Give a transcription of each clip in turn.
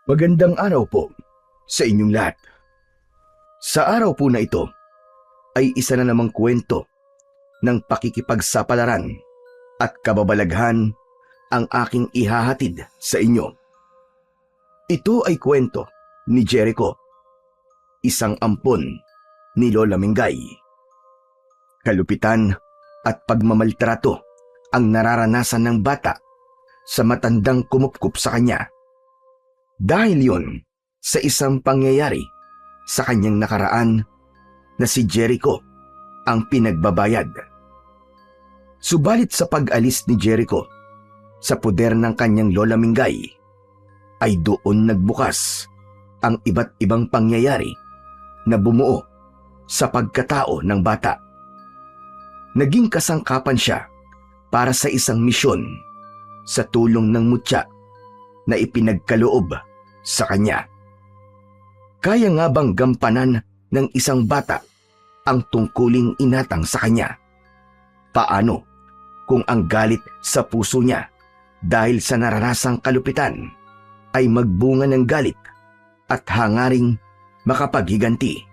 Magandang araw po sa inyong lahat. Sa araw po na ito ay isa na namang kwento ng pakikipagsapalaran at kababalaghan ang aking ihahatid sa inyo. Ito ay kwento ni Jericho, isang ampon ni Lola Mingay. Kalupitan at pagmamaltrato ang nararanasan ng bata sa matandang kumupkup sa kanya. Dahil yun sa isang pangyayari sa kanyang nakaraan na si Jericho ang pinagbabayad. Subalit sa pag-alis ni Jericho sa poder ng kanyang Lola Mingay, ay doon nagbukas ang iba't ibang pangyayari na bumuo sa pagkatao ng bata. Naging kasangkapan siya para sa isang misyon sa tulong ng mutya na ipinagkaloob sa kanya. Kaya nga bang gampanan ng isang bata ang tungkuling inatang sa kanya? Paano kung ang galit sa puso niya dahil sa naranasang kalupitan ay magbunga ng galit at hangaring makapaghiganti?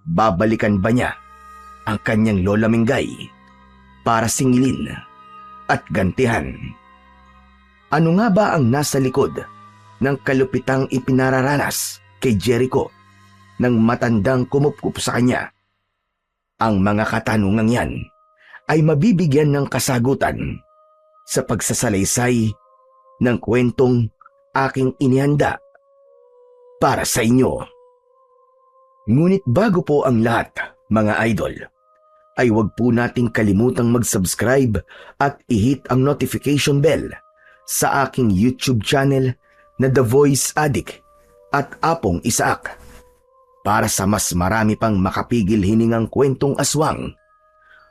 Babalikan ba niya ang kanyang Lola Mingay para singilin at gantihan? Ano nga ba ang nasa likod ng kalupitang ipinararanas kay Jericho ng matandang kumupkup sa kanya? Ang mga katanungang yan ay mabibigyan ng kasagutan sa pagsasalaysay ng kwentong aking inihanda para sa inyo. Ngunit bago po ang lahat, mga idol, ay huwag po nating kalimutang mag-subscribe at i-hit ang notification bell sa aking YouTube channel na The Voice Addict at Apong Isaak para sa mas marami pang makapigil hiningang kwentong aswang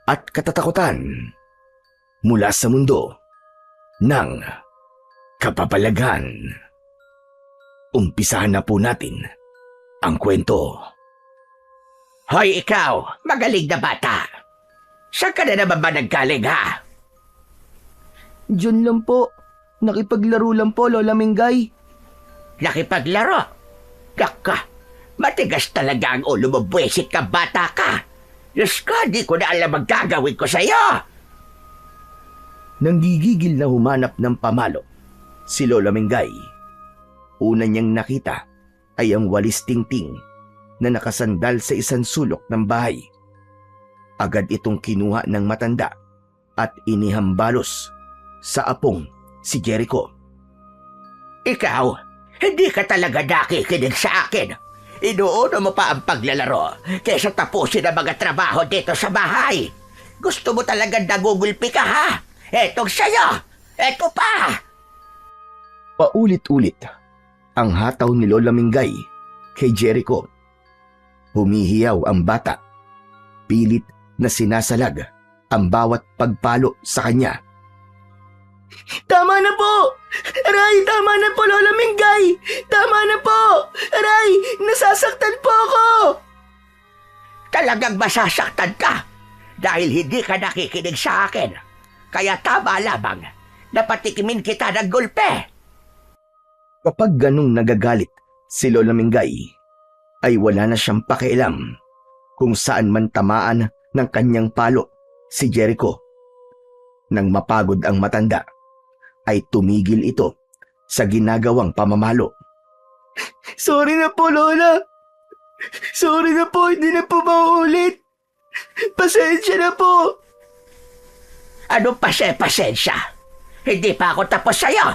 at katatakutan mula sa mundo ng kababalaghan. Umpisahan na po natin ang kwento. Hoy ikaw, magaling na bata! Saan ka na naman ba naggaling ha? Diyan lang po. Nakipaglaro lang po, Lola Mingay. Nakipaglaro? Daka, matigas talaga ang ulo mo, buwisit ka bata ka! Diyos ko, di ko na alam ang gagawin ko sa'yo! Nanggigigil na humanap ng pamalo si Lola Mingay. Una niyang nakita ay ang walis tingting na nakasandal sa isang sulok ng bahay. Agad itong kinuha ng matanda at inihambalos sa apong si Jericho. Ikaw, hindi ka talaga nakikinig sa akin. Inuuna mo pa ang paglalaro kaysa tapusin ang mga trabaho dito sa bahay. Gusto mo talaga nagugulpi ka ha? Etong sa'yo! Eto pa! Paulit-ulit ang hataw ni Lola Mingay kay Jericho. Humihiyaw ang bata. Pilit na sinasalag ang bawat pagpalo sa kanya. Tama na po! Aray, tama na po, Lola Mingay! Tama na po! Aray, nasasaktan po ako! Talagang masasaktan ka dahil hindi ka nakikinig sa akin. Kaya tama lamang na patikimin kita ng gulpe. Kapag ganong nagagalit si Lola Mingay, ay wala na siyang pakialam kung saan man tamaan ng kanyang palo si Jericho. Nang mapagod ang matanda, ay tumigil ito sa ginagawang pamamalo. Sorry na po, Lola. Sorry na po, hindi na po mauulit. Pasensya na po. Anong pasensya? Hindi pa ako tapos sa'yo.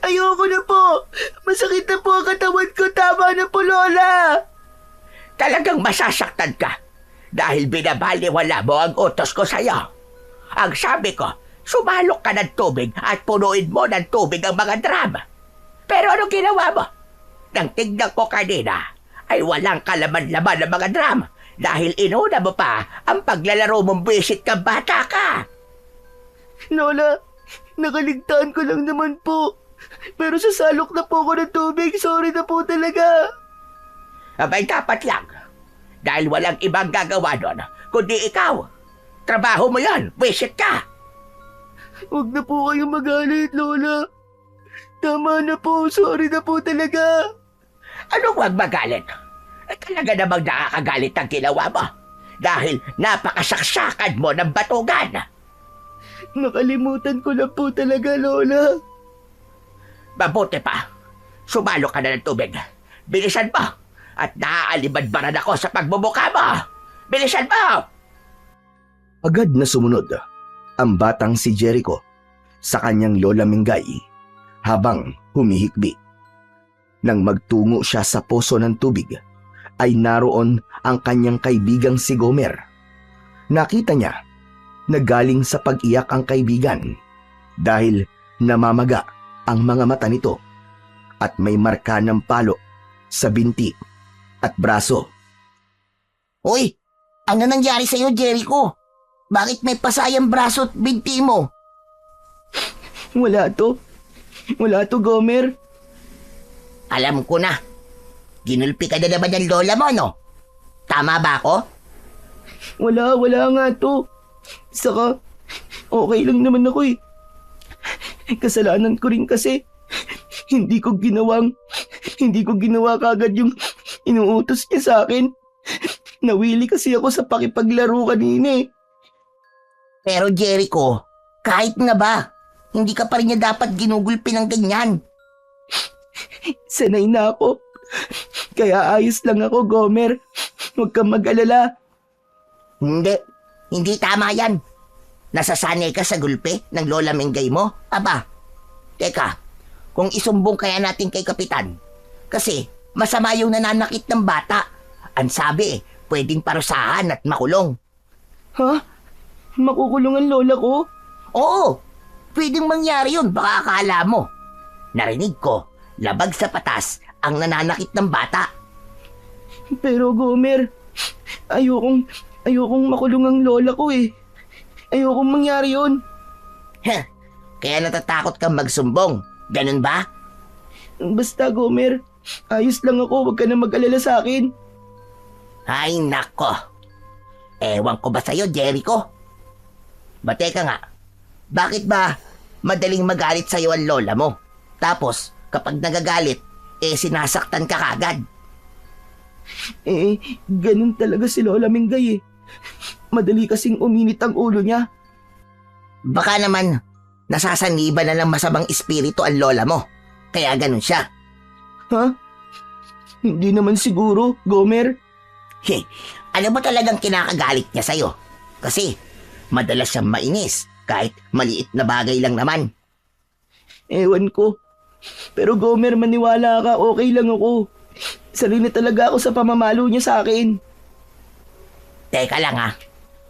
Ayoko na po. Masakit na po ang katawan ko. Tama na po, Lola. Talagang masasaktan ka dahil binabaliwala mo ang utos ko sa'yo. Ang sabi ko, sumalok ka ng tubig at punuin mo ng tubig ang mga drum. Pero ano ginawa mo? Nang tignan ko kanina, ay walang kalaman-laman ng mga drum dahil inuna mo pa ang paglalaro mong bisit kang bata ka. Lola, nakaligtaan ko lang naman po. Pero sasalok na po ako ng tubig. Sorry na po talaga. Abay dapat lang. Dahil walang ibang gagawa doon, kundi ikaw. Trabaho mo yan, bisit ka. Huwag na po kayong magalit, Lola. Tama na po, sorry na po talaga. Anong huwag magalit? Talaga namang nakakagalit ang ginawa mo. Dahil napakasaksakan mo ng batugan. Nakalimutan ko na po talaga, Lola. Mabuti pa. Sumalo ka na ng tubig. Bilisan mo. At naaalibadbaran ako sa pagbubuka mo. Bilisan mo! Agad na sumunod ang batang si Jericho sa kanyang Lola Mingay habang humihikbi. Nang magtungo siya sa poso ng tubig, ay naroon ang kanyang kaibigang si Gomer. Nakita niya na galing sa pag-iyak ang kaibigan dahil namamaga ang mga mata nito at may marka ng palo sa binti at braso. Uy, ano nangyari sa'yo, Jericho? Bakit may pasayang braso at binti mo? Wala to. Wala to, Gomer. Alam ko na. Ginulpi ka na naman ng lola mo, no? Tama ba ako? Wala nga to. Saka, okay lang naman ako eh. Kasalanan ko rin kasi. Hindi ko ginawa kagad yung inuutos niya sa akin. Nawili kasi ako sa pakipaglaro kanina eh. Pero Jericho, kahit na ba, hindi ka pa rin niya dapat ginugulpi ng ganyan. Sanay na ako. Kaya ayos lang ako, Gomer. Huwag kang mag-alala. Hindi tama yan. Nasasanay ka sa gulpi ng lola Mingay mo? Aba, teka, kung isumbong kaya natin kay Kapitan. Kasi masama yung nananakit ng bata. Ang sabi, pwedeng parusahan at makulong. Ha? Makukulong ang lola ko? Oo, pwedeng mangyari yun, baka akala mo. Narinig ko, labag sa patas ang nananakit ng bata. Pero Gomer, ayokong makulong ang lola ko eh. Ayokong mangyari yun. Heh, kaya natatakot kang magsumbong, ganun ba? Basta Gomer, ayos lang ako, huwag ka na mag-alala sa akin. Ay nako, ewan ko ba sa'yo, Jericho? Teka nga, bakit ba madaling magalit sa'yo ang lola mo? Tapos, kapag nagagalit, sinasaktan ka kagad. Ganun talaga si Lola Mingay eh. Madali kasing uminit ang ulo niya. Baka naman, nasasaniban na ng masamang espiritu ang lola mo. Kaya ganun siya. Ha? Hindi naman siguro, Gomer. Ano ba talagang kinakagalit niya sa'yo? Kasi, madalas siyang mainis kahit maliit na bagay lang naman. Ewan ko. Pero Gomer, maniwala ka, okay lang ako. Sanay na talaga ako sa pamamalo niya sa akin. Teka lang ha,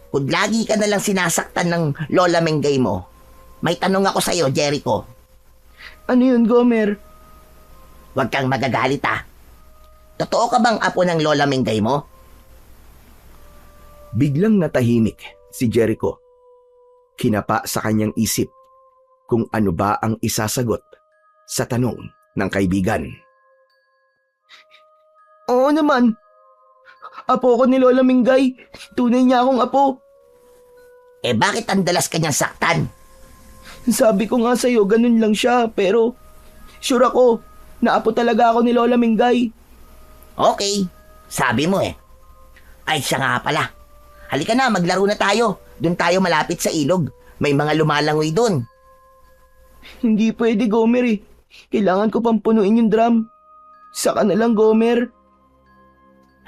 kung lagi ka nalang sinasaktan ng lola Mingay mo, may tanong ako sa'yo, Jericho. Ano yun, Gomer? Huwag kang magagalit ha. Totoo ka bang apo ng lola Mingay mo? Biglang natahimik si Jericho. Kinapa sa kanyang isip kung ano ba ang isasagot sa tanong ng kaibigan. Oo naman. Apo ko ni Lola Mingay. Tunay niya akong apo. Bakit ang dalas kanyang saktan? Sabi ko nga sa'yo, ganun lang siya. Pero, sure ako, na apo talaga ako ni Lola Mingay. Okay, sabi mo eh. Ay siya nga pala. Halika na, maglaro na tayo. Doon tayo malapit sa ilog. May mga lumalangoy doon. Hindi pwede, Gomer eh. Kailangan ko pang punuin yung drum. Saka na lang, Gomer.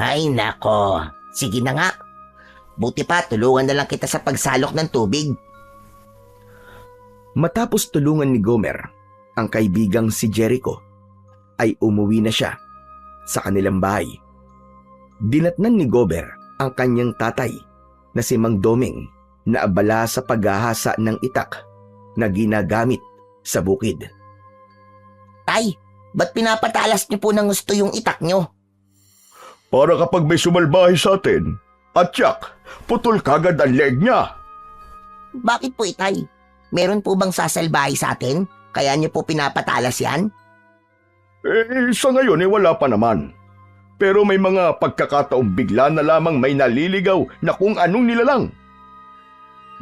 Ay nako, sige na nga. Buti pa, tulungan na lang kita sa pagsalok ng tubig. Matapos tulungan ni Gomer ang kaibigang si Jericho, ay umuwi na siya sa kanilang bahay. Dinatnan ni Gomer ang kanyang tatay na si Mang Doming na abala sa paghahasa ng itak na ginagamit sa bukid. Tay, ba't pinapatalas niyo po ng gusto yung itak niyo? Para kapag may sumalbahay sa atin, at yak, putol kagad ang leg niya. Bakit po itay? Meron po bang sasalbahay sa atin? Kaya niyo po pinapatalas yan? Sa ngayon wala pa naman. Pero may mga pagkakataong bigla na lamang may naliligaw na kung anong nilalang.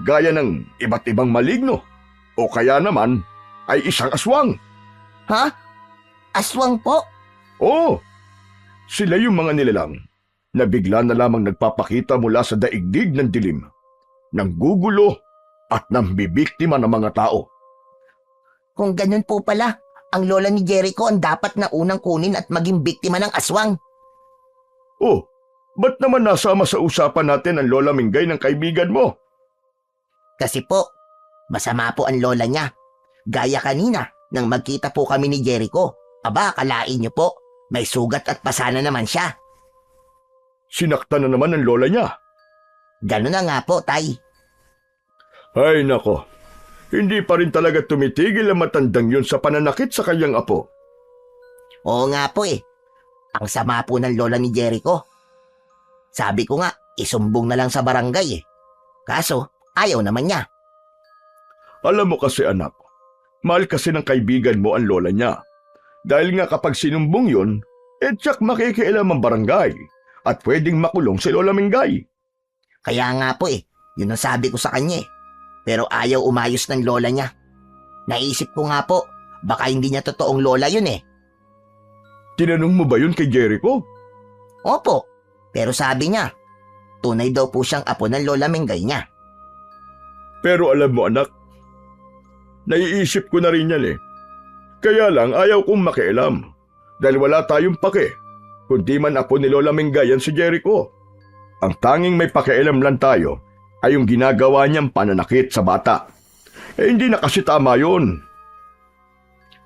Gaya ng iba't ibang maligno. O kaya naman ay isang aswang. Ha? Aswang po? Oo, sila yung mga nilalang na bigla na lamang nagpapakita mula sa daigdig ng dilim, nanggugulo at nambibiktima ng mga tao. Kung ganun po pala, ang lola ni Jericho ang dapat na unang kunin at maging biktima ng aswang. Oh, ba't naman nasama sa usapan natin ang Lola Mingay ng kaibigan mo? Kasi po, masama po ang lola niya. Gaya kanina, nang magkita po kami ni Jericho. Aba, kalain niyo po, may sugat at pasana naman siya. Sinaktan na naman ang lola niya. Ganun na nga po, Tay. Ay nako, hindi pa rin talaga tumitigil ang matandang yun sa pananakit sa kanyang apo. Oo nga po eh. Ang sama po ng lola ni Jericho. Sabi ko nga, isumbong na lang sa barangay eh. Kaso, ayaw naman niya. Alam mo kasi anak, mahal kasi ng kaibigan mo ang lola niya. Dahil nga kapag sinumbong yun, tsak makikialam ang barangay at pwedeng makulong si Lola Mingay. Kaya nga po eh, yun ang sabi ko sa kanya eh. Pero ayaw umayos ng lola niya. Naisip ko nga po, baka hindi niya totoong lola yun eh. Tinanong mo ba yun kay Jericho? Opo, pero sabi niya, tunay daw po siyang apo ng lola Mingay niya. Pero alam mo anak, naiisip ko na rin yan eh. Kaya lang ayaw kong makialam dahil wala tayong pake, kundi man apo ni Lola Mingay yan si Jericho. Ang tanging may pakialam lang tayo ay yung ginagawa niyang pananakit sa bata. Hindi na kasi tama yun.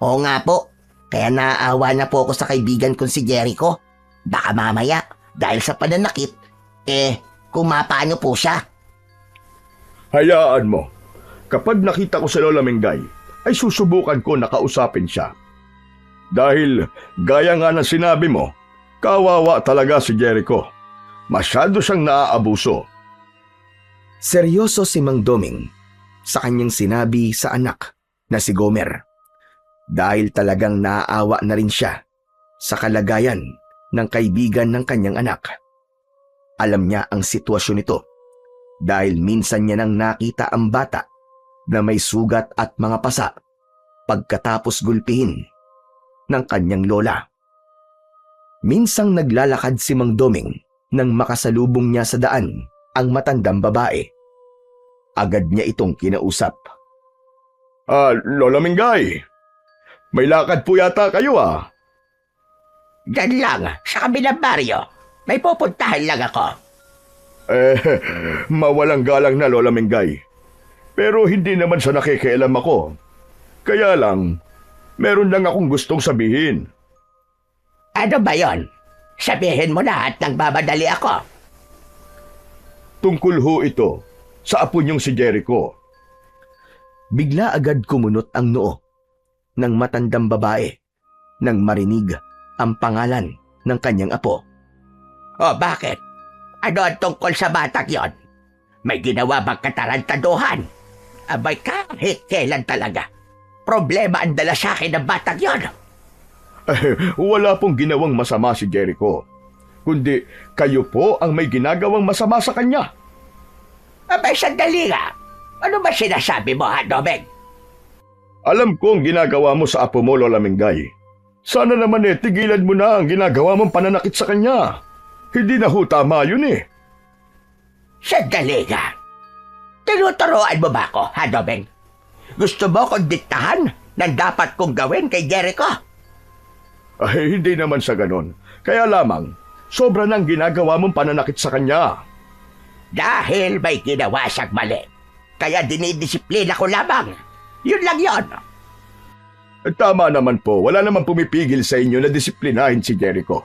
Oo nga po, kaya naaawa na po ako sa kaibigan kong si Jericho. Baka mamaya, dahil sa pananakit, kumapano po siya. Hayaan mo, kapag nakita ko sa Lola Mingay, ay susubukan ko na kausapin siya. Dahil gaya nga ng sinabi mo, kawawa talaga si Jericho. Masyado siyang naaabuso. Seryoso si Mang Doming sa kanyang sinabi sa anak na si Gomer. Dahil talagang naaawa na rin siya sa kalagayan ng kaibigan ng kanyang anak. Alam niya ang sitwasyon nito dahil minsan niya nang nakita ang bata na may sugat at mga pasa pagkatapos gulpihin ng kanyang lola. Minsang naglalakad si Mang Doming nang makasalubong niya sa daan ang matandang babae. Agad niya itong kinausap. Lola Mingay, may lakad po yata kayo ah. Diyan lang, sa kabilang baryo. May pupuntahan lang ako. Mawalang galang na Lola Mingay. Pero hindi naman sa nakikialam ako. Kaya lang, meron lang akong gustong sabihin. Ano ba yon? Sabihin mo na at nagmamadali ako. Tungkol ho ito sa apo niyong si Jericho. Bigla agad kumunot ang noo ng matandang babae nang marinig ang pangalan ng kanyang apo. O bakit? Ano ang tungkol sa batang yon? May ginawa bang katarantaduhan? Abay kahit kailan talaga. Problema ang dala sa akin ng batang yon. Wala pong ginawang masama si Jericho. Kundi kayo po ang may ginagawang masama sa kanya. Abay sandali nga. Ano ba sinasabi mo, ha, Domeng? Alam ko ang ginagawa mo sa apo mo, Lola Mingay. Sana naman tigilan mo na ang ginagawa mong pananakit sa kanya. Hindi na ho tama yun eh. Sandali nga. Tinuturoan mo ba ako, ha, Domeng? Gusto mo kong diktahan ng dapat kong gawin kay Jericho? Ay, hindi naman sa ganon. Kaya lamang, sobra nang ginagawa mong pananakit sa kanya. Dahil may ginawa siyang mali. Kaya dinidisiplina ko lamang. Yun lang yon. Tama naman po, wala naman pumipigil sa inyo na disiplinahin si Jericho.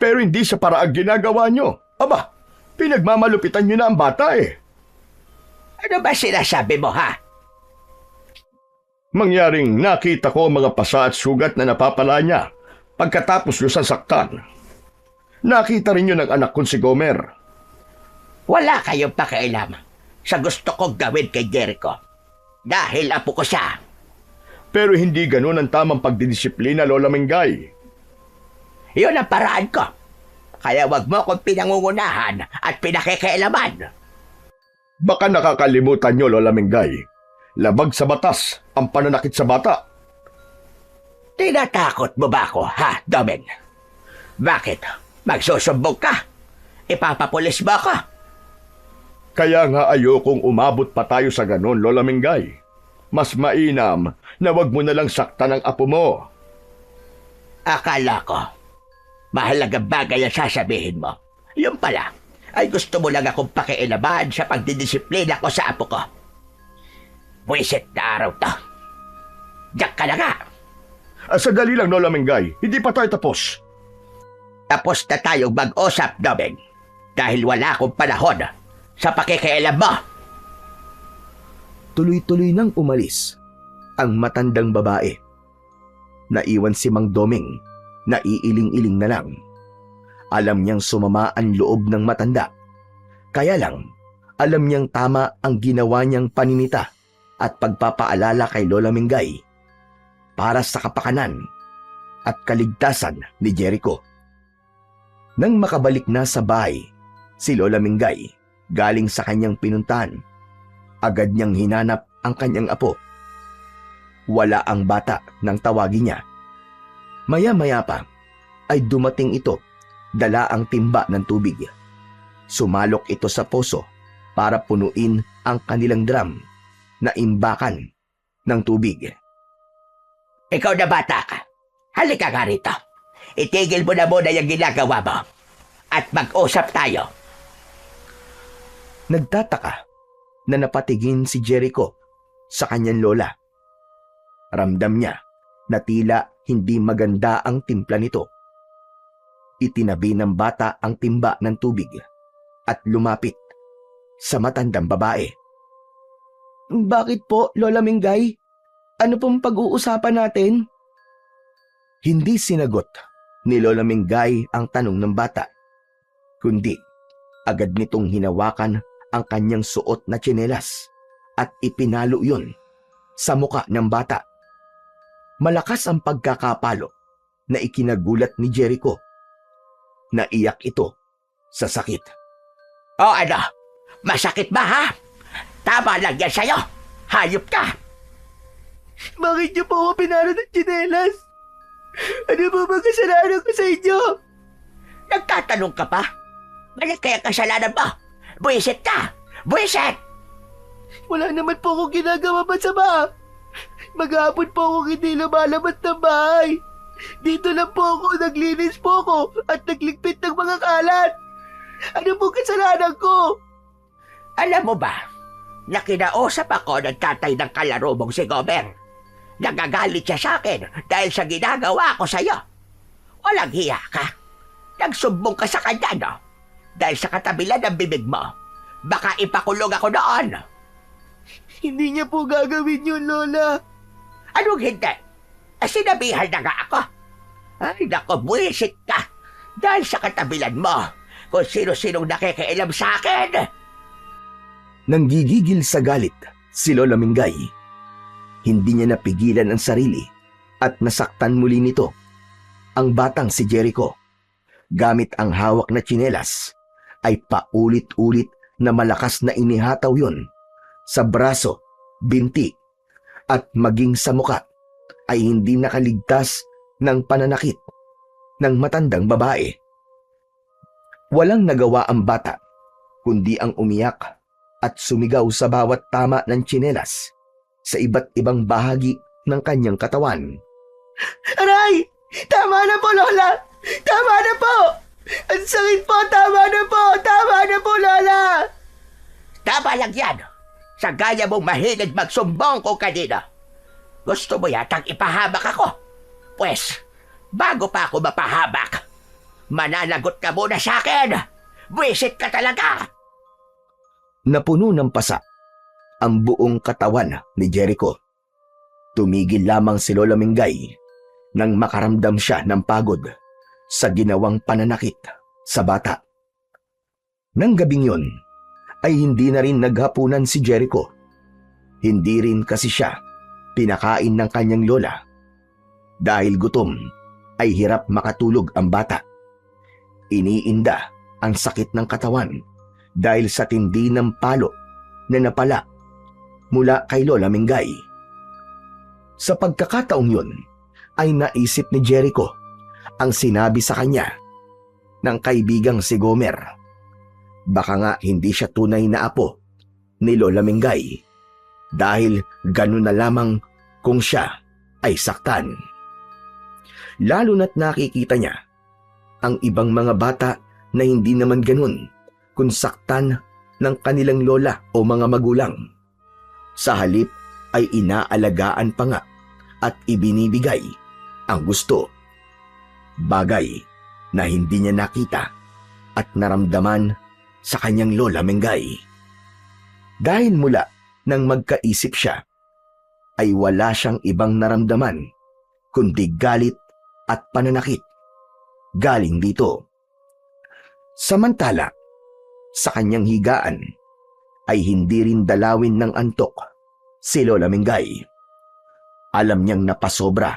Pero hindi sa paraang ginagawa nyo. Aba, pinagmamalupitan nyo na ang bata eh. Ano ba sinasabi mo, ha? Mangyaring nakita ko ang mga pasa at sugat na napapala niya pagkatapos nyo sasaktan. Nakita rin yun ng anak kong si Gomer. Wala kayong pakialam sa gusto kong gawin kay Jericho. Dahil apo ko siya. Pero hindi ganun ang tamang pagdidisiplina, Lola Mingay. Yun ang paraan ko. Kaya wag mo akong pinangungunahan at pinakikialaman. Baka nakakalimutan nyo, Lola Mingay. Labag sa batas ang pananakit sa bata. Tinatakot mo ba ako, ha, Doming? Bakit? Magsusumbong ka? Ipapapulis ba ako? Kaya nga ayokong umabot pa tayo sa ganon, Lola Mingay. Mas mainam na wag mo na lang saktan ang apo mo. Akala ko, mahalagang bagay ang sasabihin mo. Yung pala, ay gusto mo lang akong pakialaman sa pagdidisiplina ko sa apo ko. Buwisit na araw to. Diyak ka na nga. Sandali lang, Lola Mingay. Hindi pa tayo tapos. Tapos na tayong mag-usap, Doming. Dahil wala akong panahon sa pakikialam mo. Tuloy-tuloy nang umalis ang matandang babae. Naiwan si Mang Doming na iiling-iling na lang. Alam niyang sumama ang loob ng matanda. Kaya lang, alam niyang tama ang ginawa niyang paninita at pagpapaalala kay Lola Mingay para sa kapakanan at kaligtasan ni Jericho. Nang makabalik na sa bahay, si Lola Mingay galing sa kanyang pinuntahan. Agad niyang hinanap ang kanyang apo. Wala ang bata nang tawagin niya. Maya-maya pa ay dumating ito, dala ang timba ng tubig. Sumalok ito sa poso para punuin ang kanilang drum na imbakan ng tubig. Ikaw na bata ka. Halika nga rito. Itigil mo na muna yung ginagawa mo. At mag-usap tayo. Nagtataka na napatigin si Jericho sa kanyang lola. Ramdam niya na tila hindi maganda ang timpla nito. Itinabi ng bata ang timba ng tubig at lumapit sa matandang babae. Bakit po, Lola Mingay? Ano pong pag-uusapan natin? Hindi sinagot ni Lola Mingay ang tanong ng bata, kundi agad nitong hinawakan ang kanyang suot na tsinelas at ipinalo yun sa muka ng bata. Malakas ang pagkakapalo na ikinagulat ni Jericho. Naiyak ito sa sakit. O ano? Masakit ba, ha? Tama lang yan sa'yo. Hayop ka. Bakit niyo po ako pinalo ng tsinelas? Ano po ba kasalanan ko sa inyo? Nagtatanong ka pa? Balik kaya kasalanan mo? Buwisit ka! Buwisit! Wala naman po akong ginagawa masama. Maghapon po ako hindi lumalabas ng bahay. Dito lang po ako, naglinis po ako at nagligpit ng mga kalat. Ano po kasalanan ko? Alam mo ba, na kinausap ako ng tatay ng kalaro mong si Gomer. Nagagalit siya sa akin dahil sa ginagawa ko sa'yo. Walang hiya ka. Nagsumbong ka sa kanya, no? Dahil sa katabilan ng bibig mo, baka ipakulong ako doon. Hindi niya po gagawin yun, Lola. Anong hindi? Sinabihan na nga ako. Ay, naku, buwisit ka. Dahil sa katabilan mo, kung sino-sinong nakikialam sa akin. Nanggigigil sa galit si Lola Mingay. Hindi niya napigilan ang sarili at nasaktan muli nito ang batang si Jericho. Gamit ang hawak na tsinelas ay paulit-ulit na malakas na inihataw yun sa braso, binti at maging sa muka ay hindi nakaligtas ng pananakit ng matandang babae. Walang nagawa ang bata kundi ang umiyak at sumigaw sa bawat tama ng tsinelas sa iba't ibang bahagi ng kanyang katawan. Aray! Tama na po, Lola! Tama na po! Ang sakit po! Tama na po! Tama na po, Lola! Tama lang yan. Sa gaya mong mahilig magsumbong kung kanina. Gusto mo yatang ipahabak ako? Pwes, bago pa ako mapahabak, mananagot ka muna sa akin. Buwisit ka talaga. Napuno ng pasa ang buong katawan ni Jericho. Tumigil lamang si Lola Mingay nang makaramdam siya ng pagod sa ginawang pananakit sa bata. Nang gabing yun, ay hindi na rin naghapunan si Jericho. Hindi rin kasi siya pinakain ng kanyang lola. Dahil gutom, ay hirap makatulog ang bata. Iniinda ang sakit ng katawan dahil sa tindi ng palo na napala mula kay Lola Mingay. Sa pagkakataong yun, ay naisip ni Jericho ang sinabi sa kanya ng kaibigang si Gomer. Baka nga hindi siya tunay na apo ni Lola Mingay dahil ganun na lamang kung siya ay saktan. Lalo na't nakikita niya ang ibang mga bata na hindi naman ganun kung saktan ng kanilang lola o mga magulang. Sa halip ay inaalagaan pa nga at ibinibigay ang gusto. Bagay na hindi niya nakita at naramdaman sa kanyang Lola Mengay. Dahil mula nang magkaisip siya, ay wala siyang ibang naramdaman kundi galit at pananakit galing dito. Samantala, sa kanyang higaan ay hindi rin dalawin ng antok si Lola Mengay. Alam niyang napasobra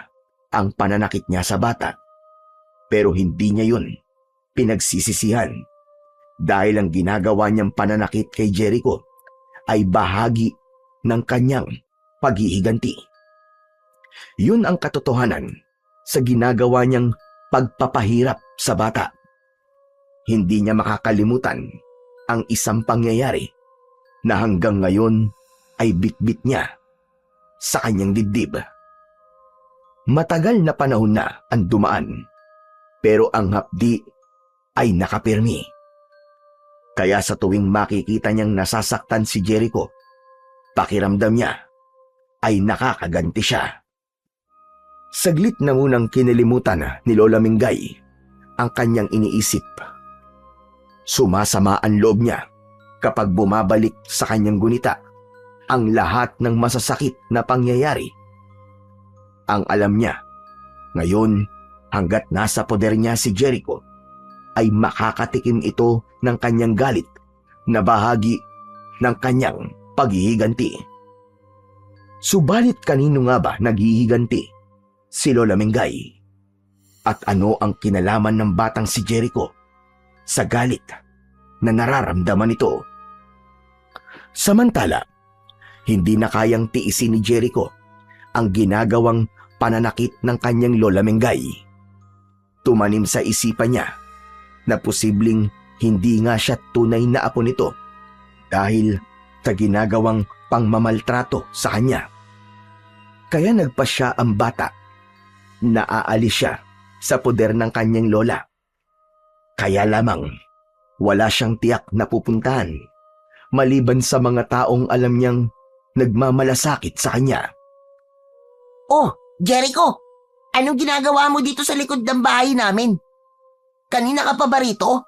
ang pananakit niya sa bata, pero hindi niya yun pinagsisisihan dahil ang ginagawa niyang pananakit kay Jericho ay bahagi ng kanyang paghihiganti. Yun ang katotohanan sa ginagawa niyang pagpapahirap sa bata. Hindi niya makakalimutan ang isang pangyayari na hanggang ngayon ay bitbit niya sa kanyang dibdib. Matagal na panahon na ang dumaan, pero ang hapdi ay nakapirmi. Kaya sa tuwing makikita niyang nasasaktan si Jericho, pakiramdam niya ay nakakaganti siya. Saglit na munang kinilimutan ni Lola Mingay ang kanyang iniisip. Sumasama ang loob niya kapag bumabalik sa kanyang gunita ang lahat ng masasakit na pangyayari. Ang alam niya, ngayon hanggat nasa poder niya si Jericho, ay makakatikim ito ng kanyang galit na bahagi ng kanyang paghihiganti. Subalit kanino nga ba naghihiganti si Lola Mengay? At ano ang kinalaman ng batang si Jericho sa galit na nararamdaman ito? Samantala, hindi na kayang tiisin ni Jericho ang ginagawang pananakit ng kanyang Lola Mengay. Tumanim sa isipan niya na posibleng hindi nga siya tunay na apo nito dahil sa ginagawang pangmamaltrato sa kanya. Kaya nagpasya ang bata na aalis siya sa poder ng kanyang lola. Kaya lamang wala siyang tiyak na pupuntahan maliban sa mga taong alam niyang nagmamalasakit sa kanya. Oh, Jericho! Anong ginagawa mo dito sa likod ng bahay namin? Kanina ka pa ba rito?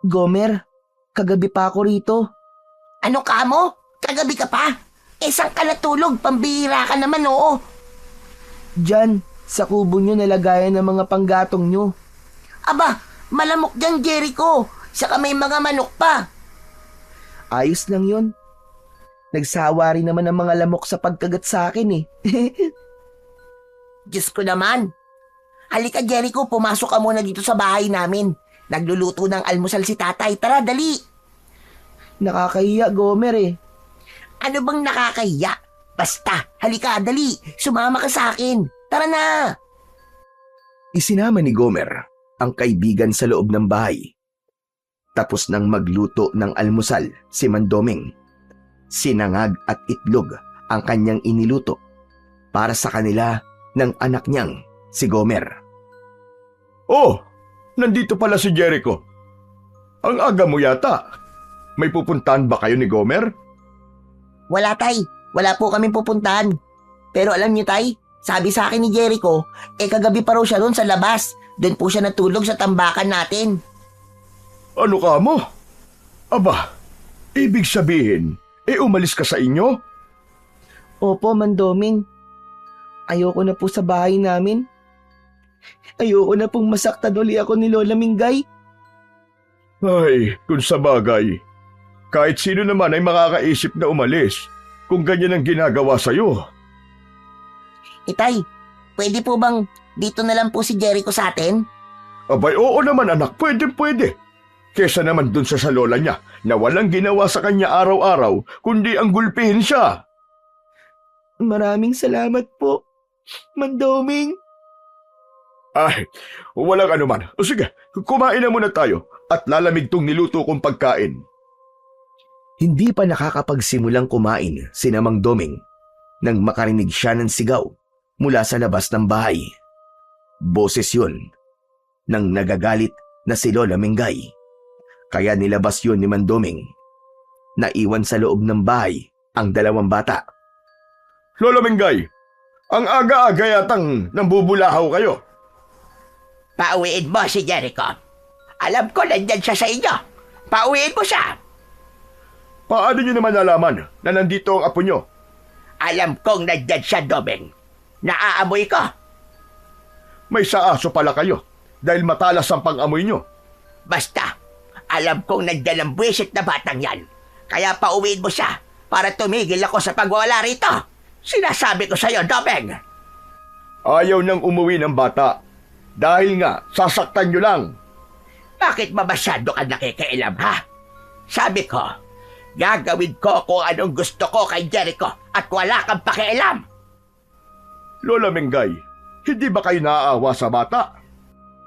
Gomer, kagabi pa ako rito. Ano ka mo? Kagabi ka pa? Saan ka natulog? Pambihira ka naman, oo. Diyan, sa kubo nyo nalagayan ng mga panggatong nyo. Aba, malamok dyan, Jericho. Saka may mga manok pa. Ayos lang yun. Nagsawa rin naman ang mga lamok sa pagkagat sa akin eh. Diyos ko naman. Halika, Jericho, pumasok ka muna dito sa bahay namin. Nagluluto ng almusal si tatay. Tara, dali. Nakakahiya, Gomer eh. Ano bang nakakahiya? Basta, halika, dali. Sumama ka sa akin. Tara na. Isinama ni Gomer ang kaibigan sa loob ng bahay. Tapos nang magluto ng almusal si Mandoming, sinangag at itlog ang kanyang iniluto para sa kanila ng anak niyang si Gomer. Oh, nandito pala si Jericho. Ang aga mo yata. May pupuntahan ba kayo ni Gomer? Wala, tay. Wala po kaming pupuntahan. Pero alam niyo, tay, sabi sa akin ni Jericho, kagabi pa raw siya doon sa labas. Doon po siya natulog sa tambakan natin. Ano ka mo? Aba, ibig sabihin, umalis ka sa inyo? Opo, Mandoming. Ayoko na po sa bahay namin. Ayoko na pong masaktan uli ako ni Lola Mingay. Ay, kung sa bagay. Kahit sino naman ay makakaisip na umalis kung ganyan ang ginagawa sa'yo. Tay, pwede po bang dito na lang po si Jericho sa atin? Abay, oo naman anak, pwede. Kesa naman dun sa lola niya na walang ginawa sa kanya araw-araw kundi ang gulpihin siya. Maraming salamat po. Mandoming! Ay, walang anuman. O sige, kumain na muna tayo at lalamig tong niluto kong pagkain. Hindi pa nakakapagsimulang kumain si Mang Doming nang makarinig siya ng sigaw mula sa labas ng bahay. Boses yun ng nagagalit na si Lola Mingay. Kaya nilabas yun ni Mandoming. Naiwan sa loob ng bahay ang dalawang bata. Lola Mingay, ang aga-aga yatang nambubulahaw kayo. Pauwiin mo si Jericho. Alam ko nandyan siya sa inyo. Pauwiin mo siya. Paano niyo naman nalaman na nandito ang apo niyo? Alam kong nandyan siya, Doming. Naaamoy ko. May saaso pala kayo dahil matalas ang pang-amoy niyo. Basta, alam kong nandyan ang buwisit na batang yan. Kaya pauwiin mo siya para tumigil ako sa pagwawala rito. Sinasabi ko sa'yo, Doming. Ayaw nang umuwi ng bata dahil nga sasaktan niyo lang. Bakit ba masyado ka nakikialam, ha? Sabi ko, gagawin ko kung anong gusto ko kay Jericho at wala kang pakialam. Lola Mingay, hindi ba kayo naaawa sa bata?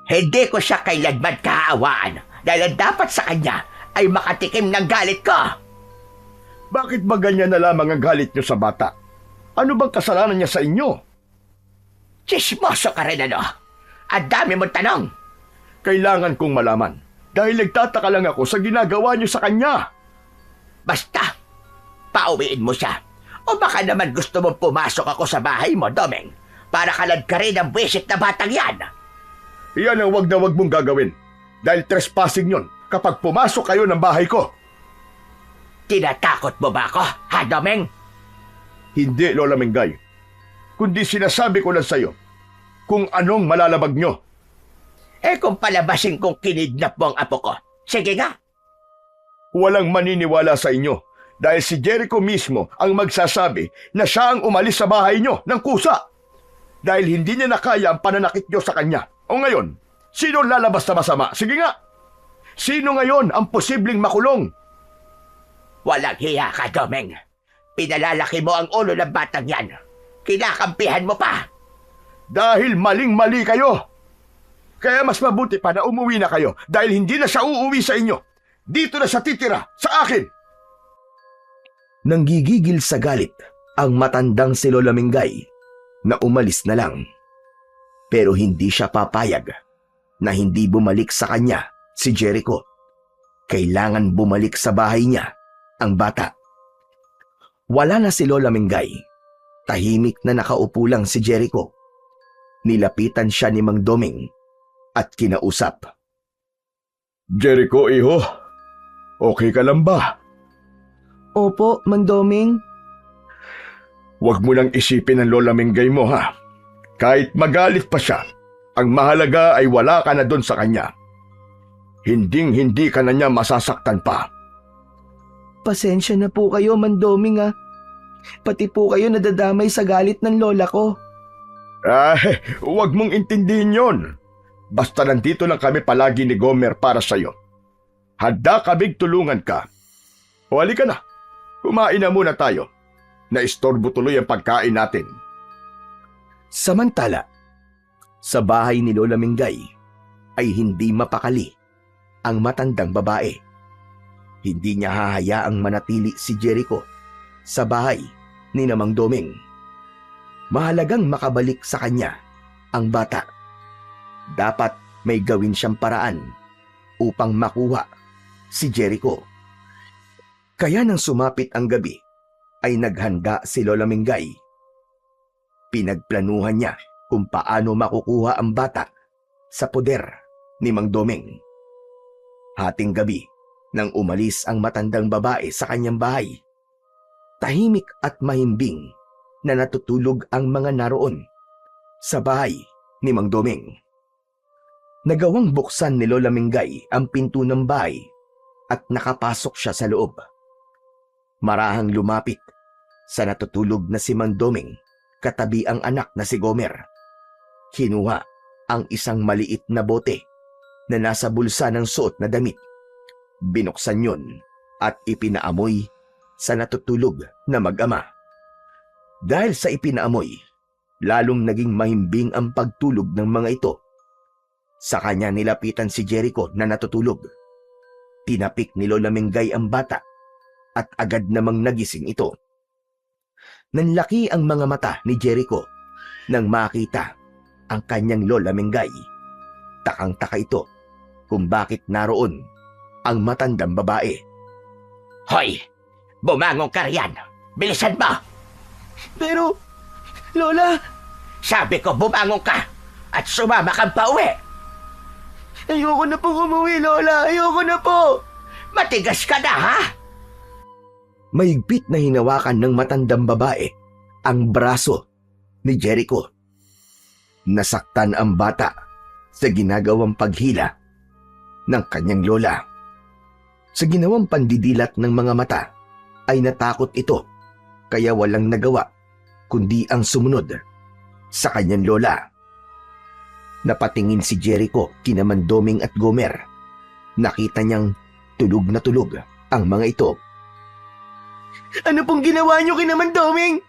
Hindi ko siya kailanman kaaawaan dahil ang dapat sa kanya ay makatikim ng galit ko. Bakit ba ganyan na lamang ang galit niyo sa bata? Ano bang kasalanan niya sa inyo? Chismoso ka rin, ano? Ang dami mong tanong. Kailangan kong malaman dahil nagtataka lang ako sa ginagawa niyo sa kanya. Basta, pauwiin mo siya. O baka naman gusto mong pumasok ako sa bahay mo, Doming, para kalad ka rin ang buwisit na batang yan. Iyan ang wag na wag mong gagawin dahil trespassing yon kapag pumasok kayo ng bahay ko. Tinatakot mo ba ako, ha, Doming? Hindi, Lola Mingay. Kundi sinasabi ko lang sa'yo kung anong malalabag nyo. Eh kung palabasin kong kinidnap mo ang apo ko, sige nga. Walang maniniwala sa inyo dahil si Jericho mismo ang magsasabi na siya ang umalis sa bahay nyo ng kusa. Dahil hindi niya nakaya ang pananakit nyo sa kanya. O ngayon, sino lalabas na masama? Sige nga. Sino ngayon ang posibleng makulong? Walang hiya ka, Doming. Pinalalaki mo ang ulo ng batang yan. Kinakampihan mo pa. Dahil maling-mali kayo. Kaya mas mabuti pa na umuwi na kayo dahil hindi na siya uuwi sa inyo. Dito na siya titira, sa akin. Nanggigigil sa galit ang matandang si Lola Mingay na umalis na lang. Pero hindi siya papayag na hindi bumalik sa kanya si Jericho. Kailangan bumalik sa bahay niya ang bata. Wala na si Lola Mingay. Tahimik na nakaupo lang si Jericho. Nilapitan siya ni Mang Doming at kinausap. Jericho, iho. Okay ka lang ba? Opo, Mandoming. Huwag mo nang isipin ang Lola Mingay mo, ha? Kahit magalit pa siya, ang mahalaga ay wala ka na doon sa kanya. Hinding-hindi ka na niya masasaktan pa. Pasensya na po kayo, Mandoming, ha. Pati po kayo nadadamay sa galit ng lola ko. Ay, huwag mong intindihin yon. Basta nandito lang kami palagi ni Gomer para sa'yo. Handa kaming tulungan ka. O halika na, kumain na muna tayo. Naistorbo tuloy ang pagkain natin. Samantala, sa bahay ni Lola Mingay ay hindi mapakali ang matandang babae. Hindi niya hahayaang manatili si Jericho sa bahay ni Mang Doming. Mahalagang makabalik sa kanya ang bata. Dapat may gawin siyang paraan upang makuha si Jericho. Kaya nang sumapit ang gabi, ay naghanda si Lola Mingay. Pinagplanuhan niya kung paano makukuha ang bata sa poder ni Mang Doming. Hating gabi nang umalis ang matandang babae sa kanyang bahay, tahimik at mahimbing na natutulog ang mga naroon sa bahay ni Mang Doming. Nagawang buksan ni Lola Mingay ang pinto ng bahay at nakapasok siya sa loob. Marahang lumapit sa natutulog na si Mang Doming katabi ang anak na si Gomer. Kinuha ang isang maliit na bote na nasa bulsa ng suot na damit. Binuksan yun at ipinaamoy sa natutulog na mag-ama. Dahil sa ipinaamoy, lalong naging mahimbing ang pagtulog ng mga ito. Sa kanya nilapitan si Jericho na natutulog. Tinapik ni Lola Mengay ang bata at agad namang nagising ito. Nanlaki ang mga mata ni Jericho nang makita ang kanyang Lola Mengay. Takang-taka ito kung bakit naroon ang matandang babae. Hoy! Bumangon ka riyan! Bilisan mo! Pero, Lola, Sabi ko bumangon ka at sumama kang pauwi! ayoko na pong umuwi, Lola. Ayoko na po. Matigas ka na, ha? Mahigpit na hinawakan ng matandang babae ang braso ni Jericho. Nasaktan ang bata sa ginagawang paghila ng kanyang lola. Sa ginawang pandidilat ng mga mata ay natakot ito kaya walang nagawa kundi ang sumunod sa kanyang lola. Napatingin si Jericho kina Mandoming at Gomer. Nakita niyang tulog na tulog ang mga ito. Ano pong ginawa niyo kay naman, Doming?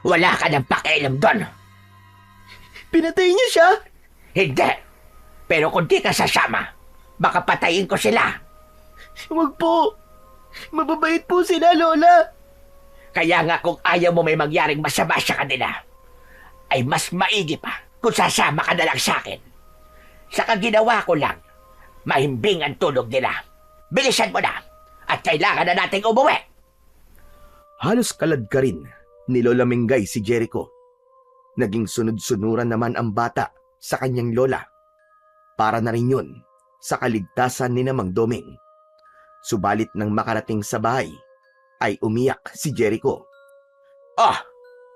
Wala ka ng pakialam doon! Pinatay niyo siya? Hindi! Pero kung di ka sasama, baka patayin ko sila! Huwag po. Mababait po sila, Lola. Kaya nga kung ayaw mo may mangyaring masama sa kanila, ay mas maigi pa kung sasama ka na lang sa akin. Saka ginawa ko lang, mahimbing ang tulog nila. Bilisan mo na at kailangan na nating umuwi. Halos kalad ka rin ni Lola Mengay si Jericho. Naging sunod-sunuran naman ang bata sa kanyang lola. Para na rin yun sa kaligtasan ni Mang Doming. Subalit nang makarating sa bahay, ay umiyak si Jericho. Oh,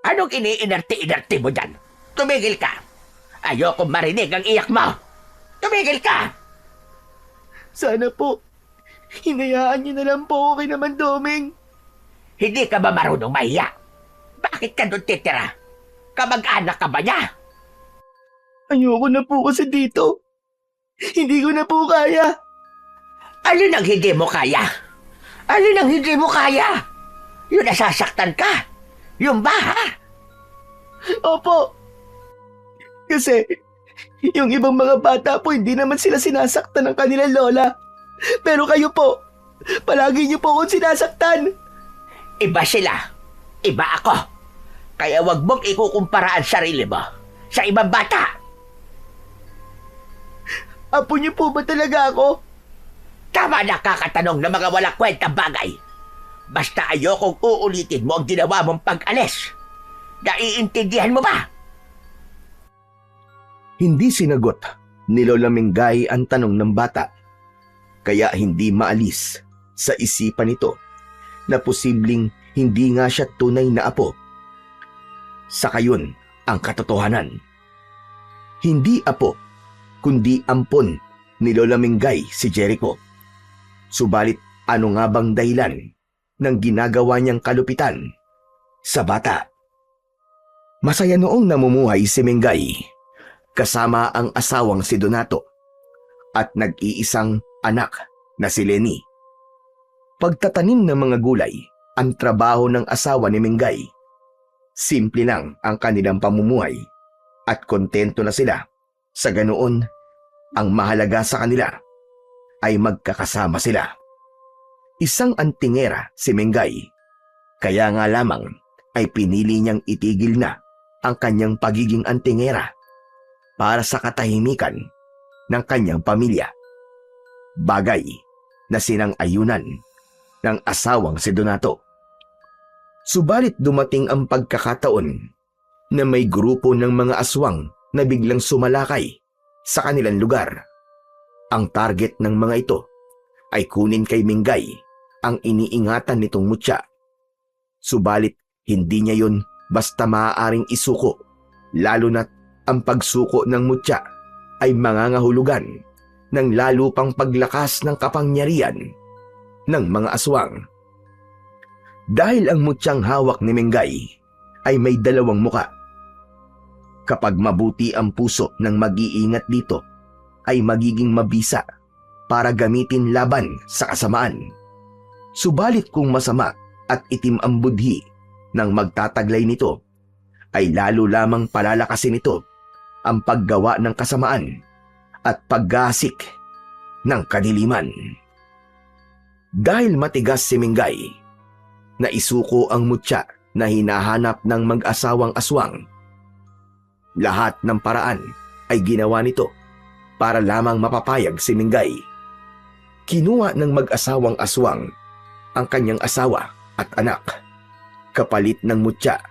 anong iniinarte-inarte mo dyan? Tumigil ka! Ayoko marinig ang iyak mo! Tumigil ka! Sana po, hinayaan niyo na lang po ako kay naman, Doming. Hindi ka ba marunong mahiya? Bakit ka doon titira? Kamag-anak ka ba niya? Ayoko na po kasi dito. Hindi ko na po kaya. Alin ang hindi mo kaya? Alin ang hindi mo kaya? Yung nasasaktan ka? Yung ba, ha? Opo. Kasi, yung ibang mga bata po, hindi naman sila sinasaktan ng kanilang lola. Pero kayo po, palagi niyo po akong sinasaktan. Iba sila. Iba ako. Kaya wag mong ikukumpara ang sarili mo sa ibang bata. Apo niyo po ba talaga ako? Tama na kakatanong ng mga walang kwentang bagay. Basta ayokong uulitin mo ang ginawa mong pag-alis. Naiintindihan mo ba? Hindi sinagot ni Lola Mengay ang tanong ng bata. Kaya hindi maalis sa isipan nito na posibleng hindi nga siya tunay na apo. Sa kayon ang katotohanan. Hindi apo, kundi ampon ni Lola Mengay si Jericho. Subalit ano nga bang dahilan ng ginagawa niyang kalupitan sa bata? Masaya noong namumuhay si Mengay kasama ang asawang si Donato at nag-iisang anak na si Lenny. Pagtatanim ng mga gulay ang trabaho ng asawa ni Mengay. Simple lang ang kanilang pamumuhay at kontento na sila. Sa ganoon, ang mahalaga sa kanila ay magkakasama sila. Isang antingera si Mengay, kaya nga lamang ay pinili niyang itigil na ang kanyang pagiging antingera para sa katahimikan ng kanyang pamilya. Bagay na sinang-ayunan ng asawang si Donato. Subalit dumating ang pagkakataon na may grupo ng mga aswang na biglang sumalakay sa kanilang lugar. Ang target ng mga ito ay kunin kay Mengay ang iniingatan nitong mutya. Subalit hindi niya yon basta maaaring isuko, lalo na't ang pagsuko ng mutya ay mangangahulugan ng lalo pang paglakas ng kapangyarihan ng mga aswang. Dahil ang mutyang hawak ni Mengay ay may dalawang muka. Kapag mabuti ang puso ng mag-iingat dito, ay magiging mabisa para gamitin laban sa kasamaan. Subalit kung masama at itim ang budhi ng magtataglay nito, ay lalo lamang palalakasin nito ang paggawa ng kasamaan at paggasik ng kadiliman. Dahil matigas si Mingay, naisuko ang mutya na hinahanap ng mag-asawang aswang. Lahat ng paraan ay ginawa nito para lamang mapapayag si Mingay. Kinuha ng mag-asawang aswang ang kanyang asawa at anak, kapalit ng mutya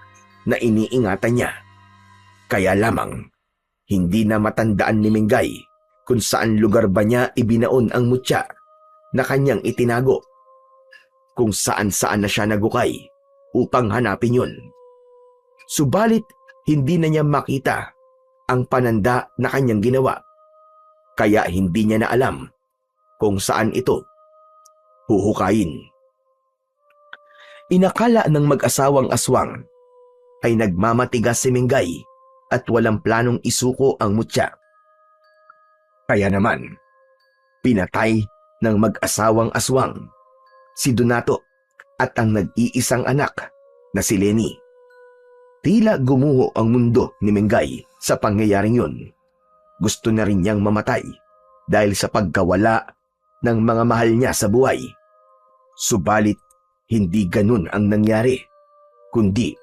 na iniingatan niya. Kaya lamang, hindi na matandaan ni Mingay kung saan lugar ba niya ibinaon ang mutya na kanyang itinago, kung saan-saan na siya nagukay upang hanapin yun. Subalit, hindi na niya makita ang pananda na kanyang ginawa, kaya hindi niya na alam kung saan ito huhukayin. Inakala ng mag-asawang aswang ay nagmamatigas si Mingay at walang planong isuko ang mutya. Kaya naman, pinatay ng mag-asawang aswang si Donato at ang nag-iisang anak na si Lenny. Tila gumuho ang mundo ni Mingay sa pangyayaring yun. Gusto na rin niyang mamatay dahil sa pagkawala ng mga mahal niya sa buhay. Subalit, hindi ganun ang nangyari, kundi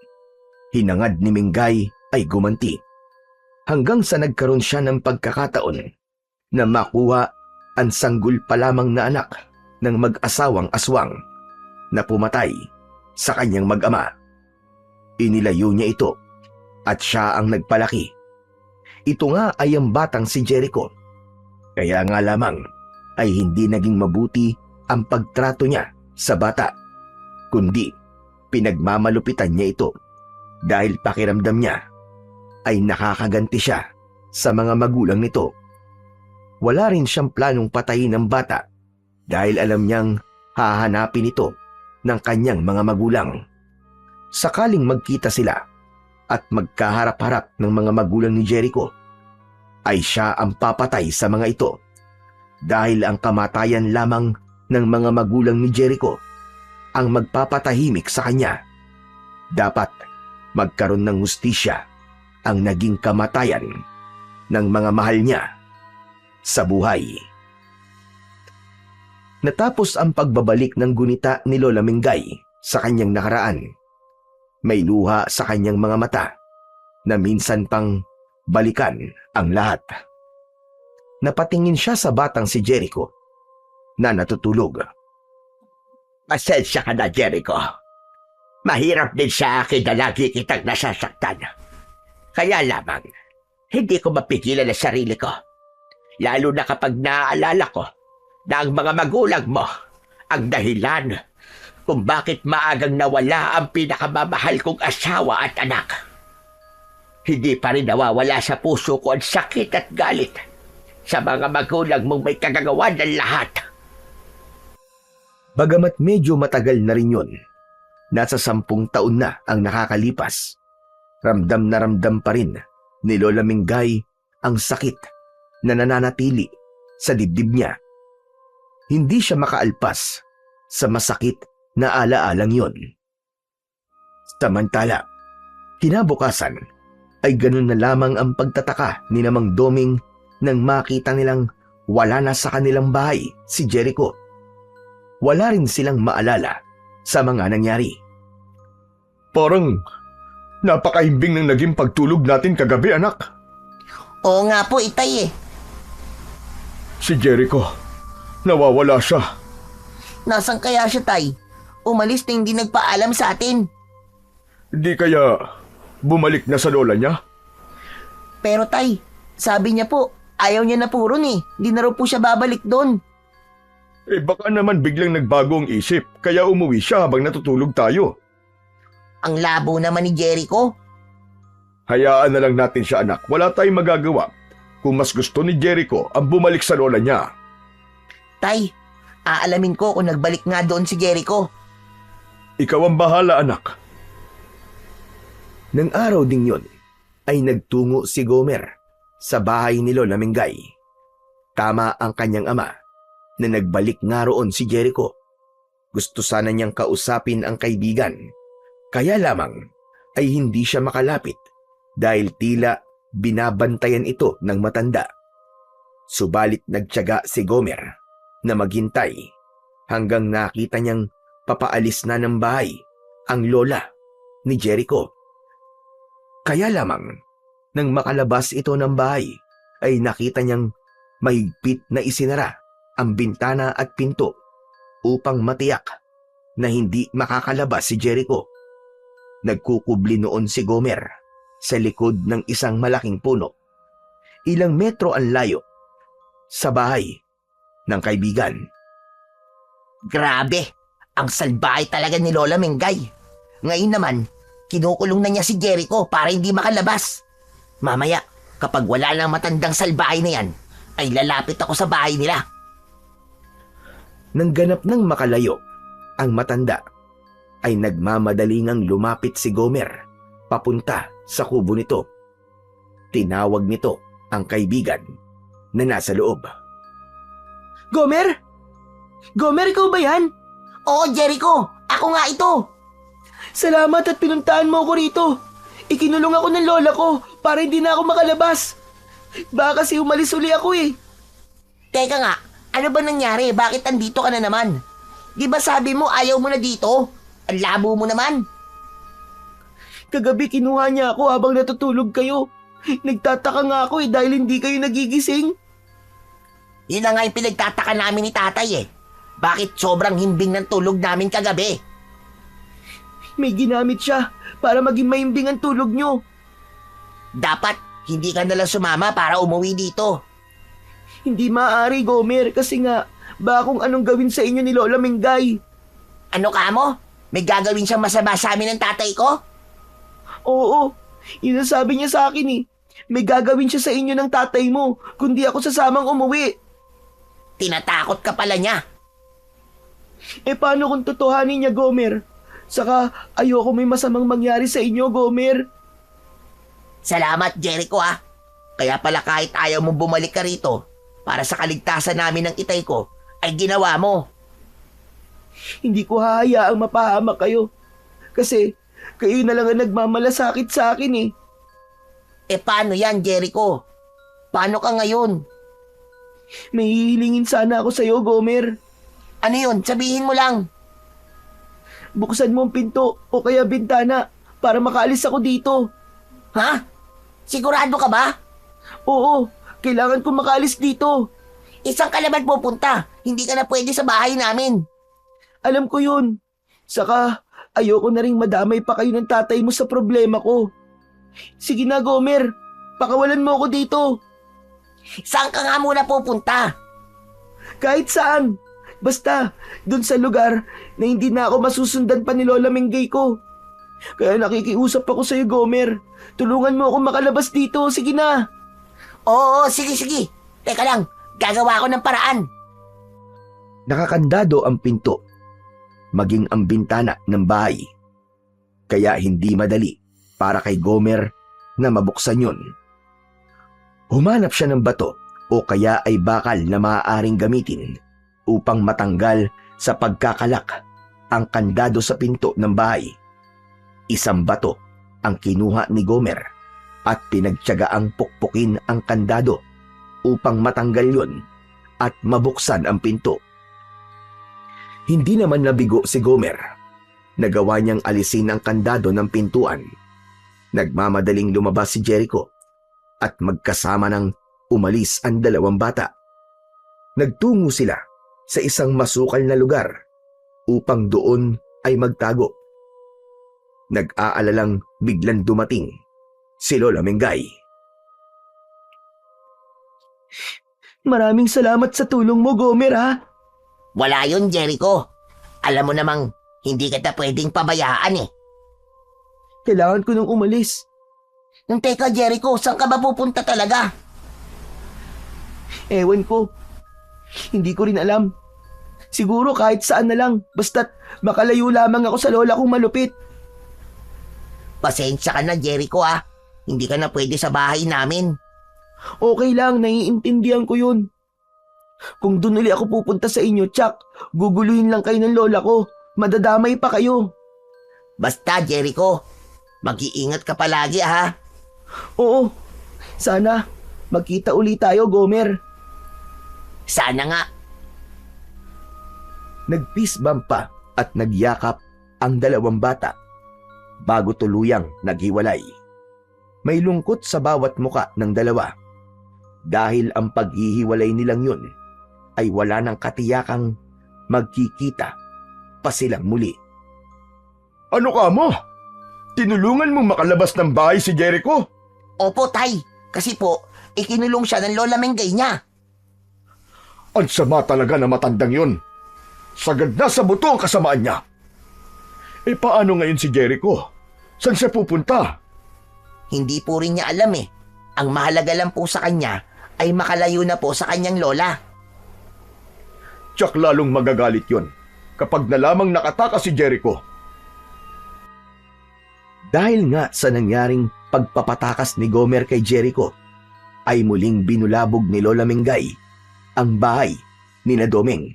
hinangad ni Mingay ay gumanti. Hanggang sa nagkaroon siya ng pagkakataon na makuha ang sanggol pa lamang na anak ng mag-asawang aswang na pumatay sa kanyang mag-ama. Inilayo niya ito at siya ang nagpalaki. Ito nga ay ang batang si Jericho. Kaya nga lamang ay hindi naging mabuti ang pagtrato niya sa bata, kundi pinagmamalupitan niya ito dahil pakiramdam niya ay nakakaganti siya sa mga magulang nito. Wala rin siyang planong patayin ng bata dahil alam niyang hahanapin ito ng kanyang mga magulang. Sakaling magkita sila at magkaharap-harap ng mga magulang ni Jericho, ay siya ang papatay sa mga ito dahil ang kamatayan lamang ng mga magulang ni Jericho ang magpapatahimik sa kanya. Dapat magkaroon ng hustisya ang naging kamatayan ng mga mahal niya sa buhay. Natapos ang pagbabalik ng gunita ni Lola Mingay sa kanyang nakaraan. May luha sa kanyang mga mata na minsan pang balikan ang lahat. Napatingin siya sa batang si Jericho na natutulog. Pasensya ka na, Jericho. Mahirap din sa akin na lagi kitang nasasaktan. Kaya lamang, hindi ko mapigilan ang sarili ko. Lalo na kapag naaalala ko na ang mga magulang mo ang dahilan kung bakit maagang nawala ang pinakamamahal kong asawa at anak. Hindi pa rin nawawala sa puso ko ang sakit at galit sa mga magulang mong may kagagawan ng lahat. Bagamat medyo matagal na rin yun, nasa 10 taon na ang nakakalipas, ramdam na ramdam pa rin ni Lola Mingay ang sakit na nananatili sa dibdib niya. Hindi siya makaalpas sa masakit na alaalang yon. Samantala, kinabukasan ay ganun na lamang ang pagtataka ni Mang Doming nang makita nilang wala na sa kanilang bahay si Jericho. Wala rin silang maalala sa mga nangyari. Parang napakahimbing ng naging pagtulog natin kagabi, anak. Oo nga po, itay eh. Si Jericho, nawawala siya. Nasaan kaya siya, tay? Umalis na hindi nagpaalam sa atin. Di kaya bumalik na sa lola niya? Pero tay, sabi niya po, ayaw niya na po ron eh. Di na raw po siya babalik doon. Eh baka naman biglang nagbago ang isip, kaya umuwi siya habang natutulog tayo. Ang labo naman ni Jericho. Hayaan na lang natin siya, anak. Wala tayong magagawa kung mas gusto ni Jericho ang bumalik sa lola niya. Tay, aalamin ko kung nagbalik nga doon si Jericho. Ikaw ang bahala, anak. Nang araw ding yon, ay nagtungo si Gomer sa bahay ni Lola Mingay. Tama ang kanyang ama na nagbalik nga roon si Jericho. Gusto sana niyang kausapin ang kaibigan, kaya lamang ay hindi siya makalapit dahil tila binabantayan ito ng matanda. Subalit nagtiyaga si Gomer na maghintay hanggang nakita niyang papaalis na ng bahay ang lola ni Jericho. Kaya lamang nang makalabas ito ng bahay ay nakita niyang mahigpit na isinara ang bintana at pinto upang matiyak na hindi makakalabas si Jericho. Nagkukubli noon si Gomer sa likod ng isang malaking puno. Ilang metro ang layo sa bahay ng kaibigan. Grabe, ang salbahe talaga ni Lola Mengay. Ngayon naman, kinukulong na niya si Jericho para hindi makalabas. Mamaya, kapag wala nang matandang salbahe na yan, ay lalapit ako sa bahay nila. Nang ganap ng makalayo, ang matanda ay nagmamadalingang lumapit si Gomer papunta sa kubo nito. Tinawag nito ang kaibigan na nasa loob. Gomer? Gomer, ikaw ba yan? Oo, Jericho, ako nga ito. Salamat at pinuntahan mo ako rito. Ikinulong ako ng lola ko para hindi na ako makalabas. Baka kasi umalis uli ako eh. Teka nga, ano ba nangyari? Bakit andito ka na naman? Di ba sabi mo ayaw mo na dito? Ang labo mo naman. Kagabi kinuha niya ako habang natutulog kayo. Nagtataka nga ako dahil hindi kayo nagigising. Yun na nga yung pinagtataka namin ni tatay Bakit sobrang himbing ng tulog namin kagabi? May ginamit siya para maging mahimbing ang tulog nyo. Dapat hindi ka nalang sumama para umuwi dito. Hindi maaari, Gomer, kasi nga baka kung anong gawin sa inyo ni Lola Mengay. Ano ka mo? May gagawin siyang masama sa amin ng tatay ko? Oo, yun ang sabi niya sa akin eh. May gagawin siya sa inyo ng tatay mo kundi ako sasamang umuwi. Tinatakot ka pala niya. Paano kung totohanin niya, Gomer? Saka ayoko may masamang mangyari sa inyo, Gomer. Salamat, Jericho Kaya pala kahit ayaw mo bumalik ka rito para sa kaligtasan namin ng itay ko, ay ginawa mo. Hindi ko hahayaang mapahamak kayo. Kasi kayo na lang ang nagmamalasakit sa akin eh. Paano yan, Jericho? Paano ka ngayon? May hihilingin sana ako sa'yo, Gomer. Ano yun? Sabihin mo lang. Buksan mo ang pinto o kaya bintana para makaalis ako dito. Ha? Sigurado ka ba? Oo, kailangan ko makaalis dito. Isang ka naman pupunta. Hindi ka na pwede sa bahay namin. Alam ko yun. Saka ayoko na ring madamay pa kayo ng tatay mo sa problema ko. Sige na, Gomer. Pakawalan mo ako dito. Saan ka nga muna pupunta? Kahit saan. Basta, dun sa lugar na hindi na ako masusundan pa ni Lola Mengay ko. Kaya nakikiusap ako sa'yo, Gomer. Tulungan mo ako makalabas dito. Sige na. Oo, sige. Teka lang, gagawa ako ng paraan. Nakakandado ang pinto, maging ang bintana ng bahay. Kaya hindi madali para kay Gomer na mabuksan yun. Humanap siya ng bato o kaya ay bakal na maaaring gamitin upang matanggal sa pagkakalak ang kandado sa pinto ng bahay. Isang bato ang kinuha ni Gomer at pinagtiyagaang pukpukin ang kandado upang matanggal yon at mabuksan ang pinto. Hindi naman nabigo si Gomer. Nagawa niyang alisin ang kandado ng pintuan. Nagmamadaling lumabas si Jericho at magkasama ng umalis ang dalawang bata. Nagtungo sila sa isang masukal na lugar upang doon ay magtago. Nag-aalalang biglang dumating si Lola Mengay. Maraming salamat sa tulong mo, Gomer, ha? Wala yun, Jericho. Alam mo namang hindi kita pwedeng pabayaan Kailangan ko nang umalis. Teka, Jericho, saan ka ba pupunta talaga? Ewan ko. Hindi ko rin alam. Siguro kahit saan na lang, basta't makalayo lamang ako sa lola kong malupit. Pasensya ka na, Jericho Hindi ka na pwede sa bahay namin. Okay lang, naiintindihan ko yun. Kung doon uli ako pupunta sa inyo, Chuck, guguluhin lang kayo ng lola ko. Madadamay pa kayo. Basta, Jericho, mag-iingat ka palagi Oo, sana magkita uli tayo, Gomer. Sana nga. Nag-peace bump pa at nagyakap ang dalawang bata bago tuluyang naghiwalay. May lungkot sa bawat muka ng dalawa dahil ang paghihiwalay nilang yun ay wala ng katiyakang magkikita pa silang muli. Ano ka mo? Tinulungan mo makalabas ng bahay si Jericho? Opo, Tay. Kasi po, ikinulong siya ng Lola Mengay niya. Ang sama talaga na matandang yun. Sagad na sa buto ang kasamaan niya. E paano ngayon si Jericho? Saan siya pupunta? Hindi po rin niya alam eh. Ang mahalaga lang po sa kanya ay makalayo na po sa kanyang lola. Tiyak lalong magagalit yun kapag nalamang nakatakas si Jericho. Dahil nga sa nangyaring pagpapatakas ni Gomer kay Jericho, ay muling binulabog ni Lola Mengay ang bahay ni na Domeng.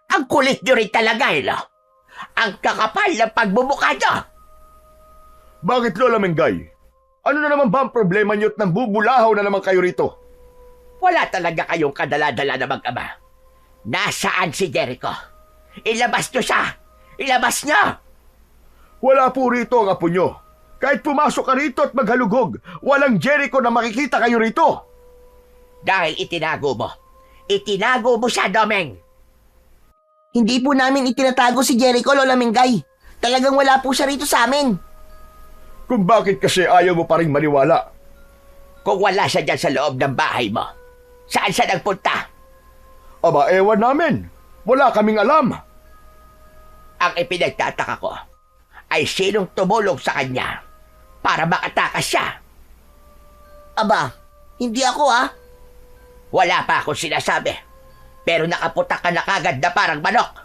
Ang kulit nyo rin talaga, Elo. Ang kakapal ng pagbubuka nyo. Bakit, Lola Mengay? Ano na naman ba ang problema niyo at nang bubulahaw na naman kayo rito? Wala talaga kayong kadala-dala na mag-ama. Nasaan si Jericho? Ilabas nyo siya! Ilabas nyo! Wala po rito ang apo nyo. Kahit pumasok ka rito at maghalugog, walang Jericho na makikita kayo rito. Dahil itinago mo. Itinago mo siya, Domeng. Hindi po namin itinatago si Jericho, Lola Mengay. Talagang wala po siya rito sa amin. Kung bakit kasi ayaw mo pa rin maniwala. Kung wala siya dyan sa loob ng bahay mo, saan siya nagpunta? Aba, ewan namin. Wala kaming alam. Ang ipinagtataka ko ay sinong tumulong sa kanya para makatakas siya. Aba, hindi ako ah. Wala pa akong sinasabi, pero nakaputak ka na kagad na parang manok.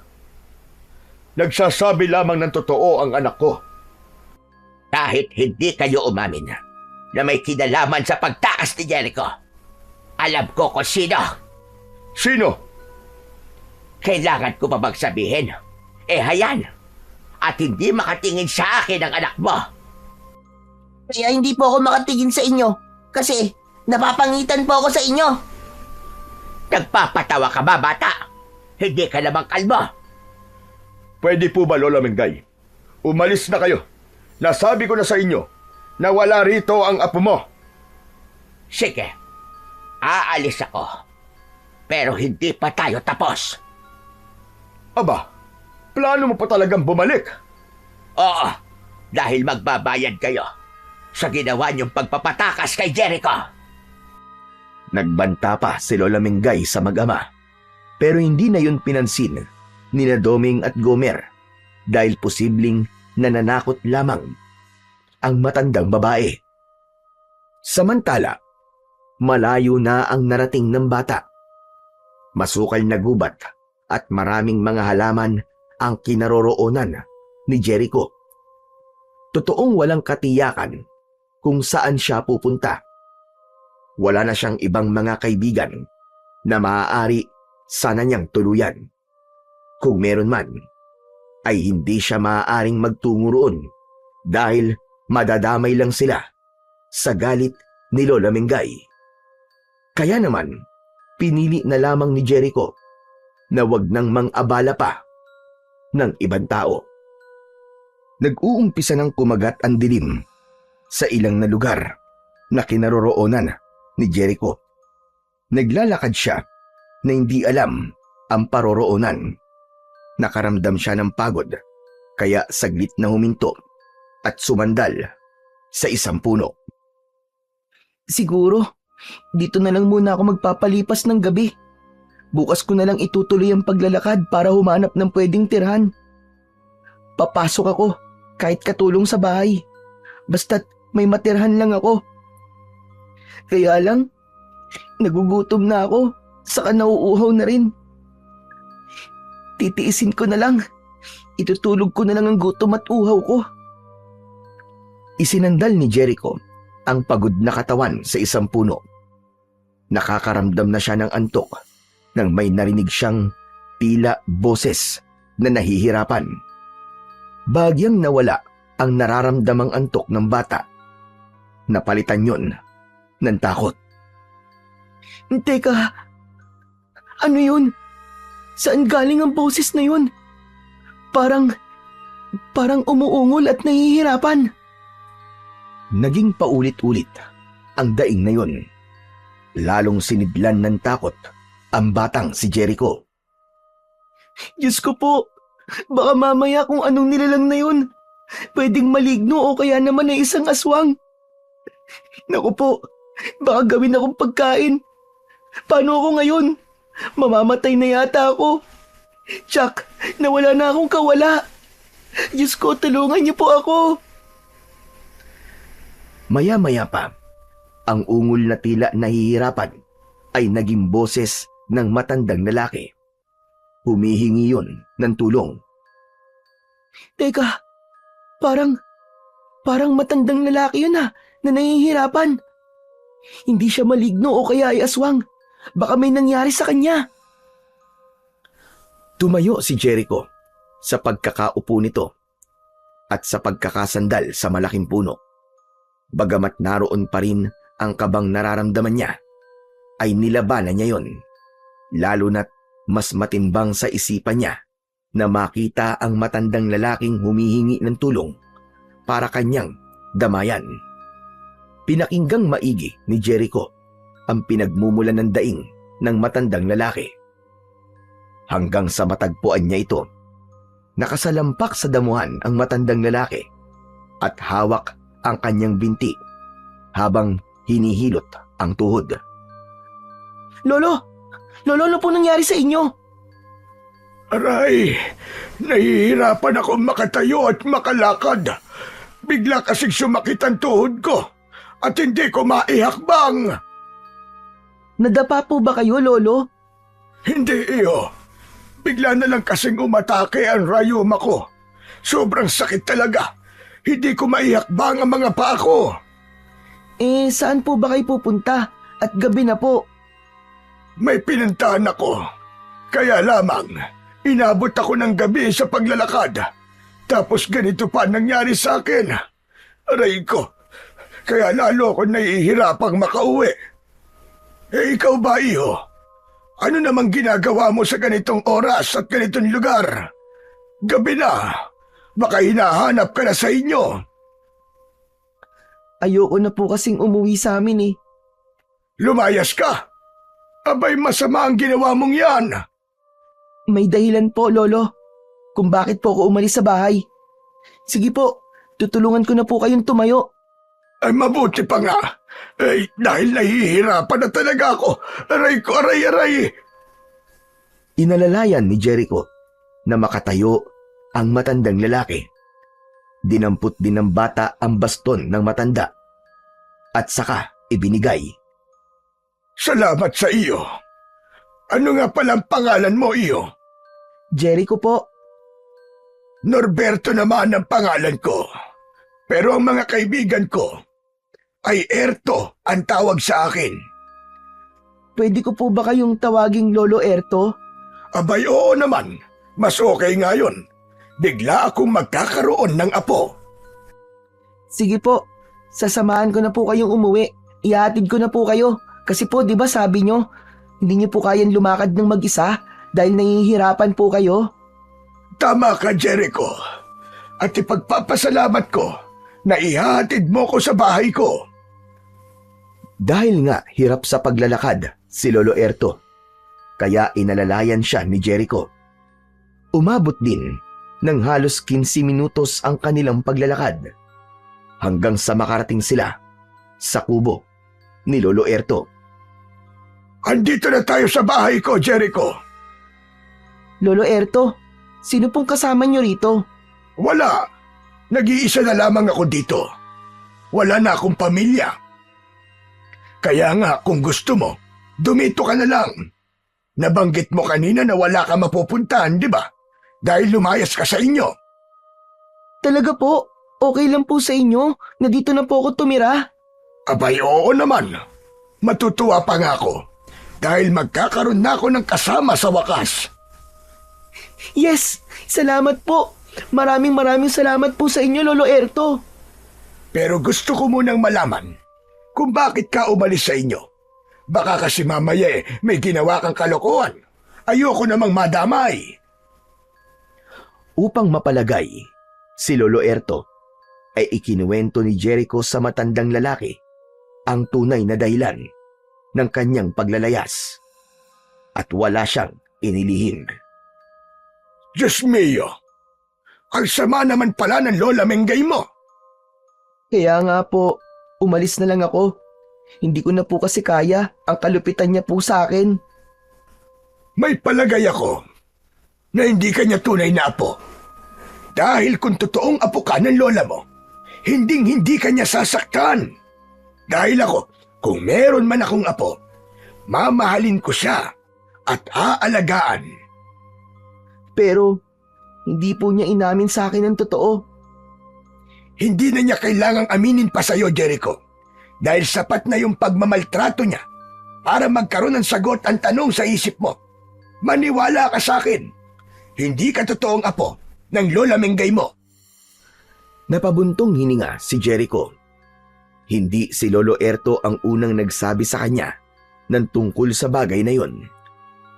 Nagsasabi lamang ng totoo ang anak ko. Kahit hindi kayo umamin na may kinalaman sa pagtakas ni Jericho, alam ko kung sino. Sino? Kailangan ko pa bang sabihin? Hayan. At hindi makatingin sa akin ang anak mo. Kaya hindi po ako makatingin sa inyo. Kasi napapangitan po ako sa inyo. Nagpapatawa ka ba, bata? Hindi ka namang kalmo. Pwede po ba, Lola Mengay? Umalis na kayo. Nasabi ko na sa inyo na wala rito ang apo mo. Sige, aalis ako. Pero hindi pa tayo tapos. Aba, plano mo pa talagang bumalik? Oo, dahil magbabayad kayo sa ginawa niyong pagpapatakas kay Jericho. Nagbanta pa si Lola Mengay sa mag-ama, pero hindi na yun pinansin ni na Domeng at Gomer dahil posibleng nananakot lamang ang matandang babae. Samantala, malayo na ang narating ng bata. Masukal na gubat at maraming mga halaman ang kinaroroonan ni Jericho. Totoong walang katiyakan kung saan siya pupunta. Wala na siyang ibang mga kaibigan na maaari sana niyang tuluyan. Kung meron man, ay hindi siya maaaring magtungo roon dahil madadamay lang sila sa galit ni Lola Mengay. Kaya naman, pinili na lamang ni Jericho na wag nang mang-abala pa ng ibang tao. Nag-uumpisa ng kumagat ang dilim sa ilang na lugar na kinaroroonan ni Jericho. Naglalakad siya na hindi alam ang paroroonan. Nakaramdam siya ng pagod kaya saglit na huminto at sumandal sa isang puno. Siguro, dito na lang muna ako magpapalipas ng gabi. Bukas ko na lang itutuloy ang paglalakad para humanap ng pwedeng tirhan. Papasok ako kahit katulong sa bahay. Basta't may matirhan lang ako. Kaya lang, nagugutom na ako, saka nauuhaw na rin. Titiisin ko na lang. Itutulog ko na lang ang gutom at uhaw ko. Isinandal ni Jericho ang pagod na katawan sa isang puno. Nakakaramdam na siya ng antok nang may narinig siyang tila boses na nahihirapan. Bagyang nawala ang nararamdamang antok ng bata. Napalitan yon ng takot. Teka, ano yun? Saan galing ang boses na yun? Parang umuungol at nahihirapan. Naging paulit-ulit ang daing na yon. Lalong sinidlan ng takot ang batang si Jericho. Diyos ko po, baka mamaya kung anong nilalang na yun, pwedeng maligno o kaya naman ay isang aswang. Naku po, baka gawin akong pagkain. Paano ako ngayon? Mamamatay na yata ako. Chuck, nawala na akong kawala. Diyos ko, tulungan niyo po ako. Maya-maya pa, ang ungol na tila nahihirapan ay naging boses ng matandang lalaki. Humihingi yon ng tulong. Teka, parang matandang lalaki yun na nahihirapan. Hindi siya maligno o kaya ay aswang. Baka may nangyari sa kanya. Tumayo si Jericho sa pagkakaupo nito at sa pagkakasandal sa malaking puno. Bagamat naroon pa rin ang kabang nararamdaman niya, ay nilabanan niya yon. Lalo na't mas matimbang sa isipan niya na makita ang matandang lalaking humihingi ng tulong para kanyang damayan. Pinakinggang maigi ni Jericho ang pinagmumulan ng daing ng matandang lalaki. Hanggang sa matagpuan niya ito, nakasalampak sa damuhan ang matandang lalaki at hawak ang kanyang binti habang hinihilot ang tuhod. Lolo, ano po nangyari sa inyo? Aray, nahihirapan akong makatayo at makalakad. Bigla kasing sumakit ang tuhod ko at hindi ko maihakbang. Nadapa po ba kayo, Lolo? Hindi iyo. Bigla na lang kasing umatake ang rayuma ko. Sobrang sakit talaga. Hindi ko maihakbang ang mga paa ko. Saan po ba kayo pupunta? At gabi na po. May pinuntahan ako. Kaya lamang, inabot ako ng gabi sa paglalakad. Tapos ganito pa nangyari sa akin. Aray ko, kaya lalo ako nahihirapang makauwi. Ikaw ba, iyo? Ano namang ginagawa mo sa ganitong oras at ganitong lugar? Gabi na. Baka hinahanap ka na sa inyo. Ayoko na po kasing umuwi sa amin eh. Lumayas ka? Abay, masama ang ginawa mong yan. May dahilan po, Lolo, kung bakit po ako umalis sa bahay. Sige po, tutulungan ko na po kayong tumayo. Ay, mabuti pa nga. Dahil nahihirapan na talaga ako. Aray ko, aray. Inalalayan ni Jericho na makatayo ang matandang lalaki. Dinampot din ng bata ang baston ng matanda at saka ibinigay. Salamat sa iyo. Ano nga palang pangalan mo, iyo? Jericho po. Norberto naman ang pangalan ko. Pero ang mga kaibigan ko ay Erto ang tawag sa akin. Pwede ko po ba kayong tawaging Lolo Erto? Abay, oo naman. Mas okay nga yun. Bigla akong magkakaroon ng apo. Sige po, sasamahan ko na po kayong umuwi. Ihatid ko na po kayo. Kasi po, di ba sabi nyo, hindi nyo po kayang lumakad ng mag-isa dahil nahihirapan po kayo? Tama ka, Jericho. At ipagpapasalamat ko na ihatid mo ko sa bahay ko. Dahil nga hirap sa paglalakad si Lolo Erto, kaya inalalayan siya ni Jericho. Umabot din ng halos 15 minutos ang kanilang paglalakad hanggang sa makarating sila sa kubo ni Lolo Erto. Andito na tayo sa bahay ko, Jericho. Lolo Erto, sino pong kasama nyo rito? Wala. Nag-iisa na lamang ako dito. Wala na akong pamilya. Kaya nga kung gusto mo, dumito ka na lang. Nabanggit mo kanina na wala ka mapupuntahan, di ba? Dahil lumayas ka sa inyo. Talaga po? Okay lang po sa inyo na dito na po ako tumira? Abay, oo naman. Matutuwa pa nga ako. Dahil magkakaroon na ako ng kasama sa wakas. Yes! Salamat po! Maraming salamat po sa inyo, Lolo Erto. Pero gusto ko munang malaman kung bakit ka umalis sa inyo. Baka kasi mamaya may ginawa kang kalokohan. Ayoko namang madamay. Upang mapalagay, si Lolo Erto ay ikinuwento ni Jericho sa matandang lalaki ang tunay na dahilan ng kanyang paglalayas at wala siyang inilihim. Diyos mio, ang sama naman pala ng Lola Mengay mo. Kaya nga po, umalis na lang ako. Hindi ko na po kasi kaya ang kalupitan niya po sa akin. May palagay ako na hindi kanya tunay na apo. Dahil kung totoong apo ka ng lola mo, hindi kanya sasaktan. Dahil ako, kung meron man akong apo, mamahalin ko siya at aalagaan. Pero, hindi po niya inamin sa akin ang totoo. Hindi na niya kailangang aminin pa sa'yo, Jericho. Dahil sapat na yung pagmamaltrato niya para magkaroon ng sagot ang tanong sa isip mo. Maniwala ka sa akin. Hindi ka totoong apo ng Lola Mengay mo. Napabuntong hininga si Jericho. Hindi si Lolo Erto ang unang nagsabi sa kanya ng tungkol sa bagay na yun.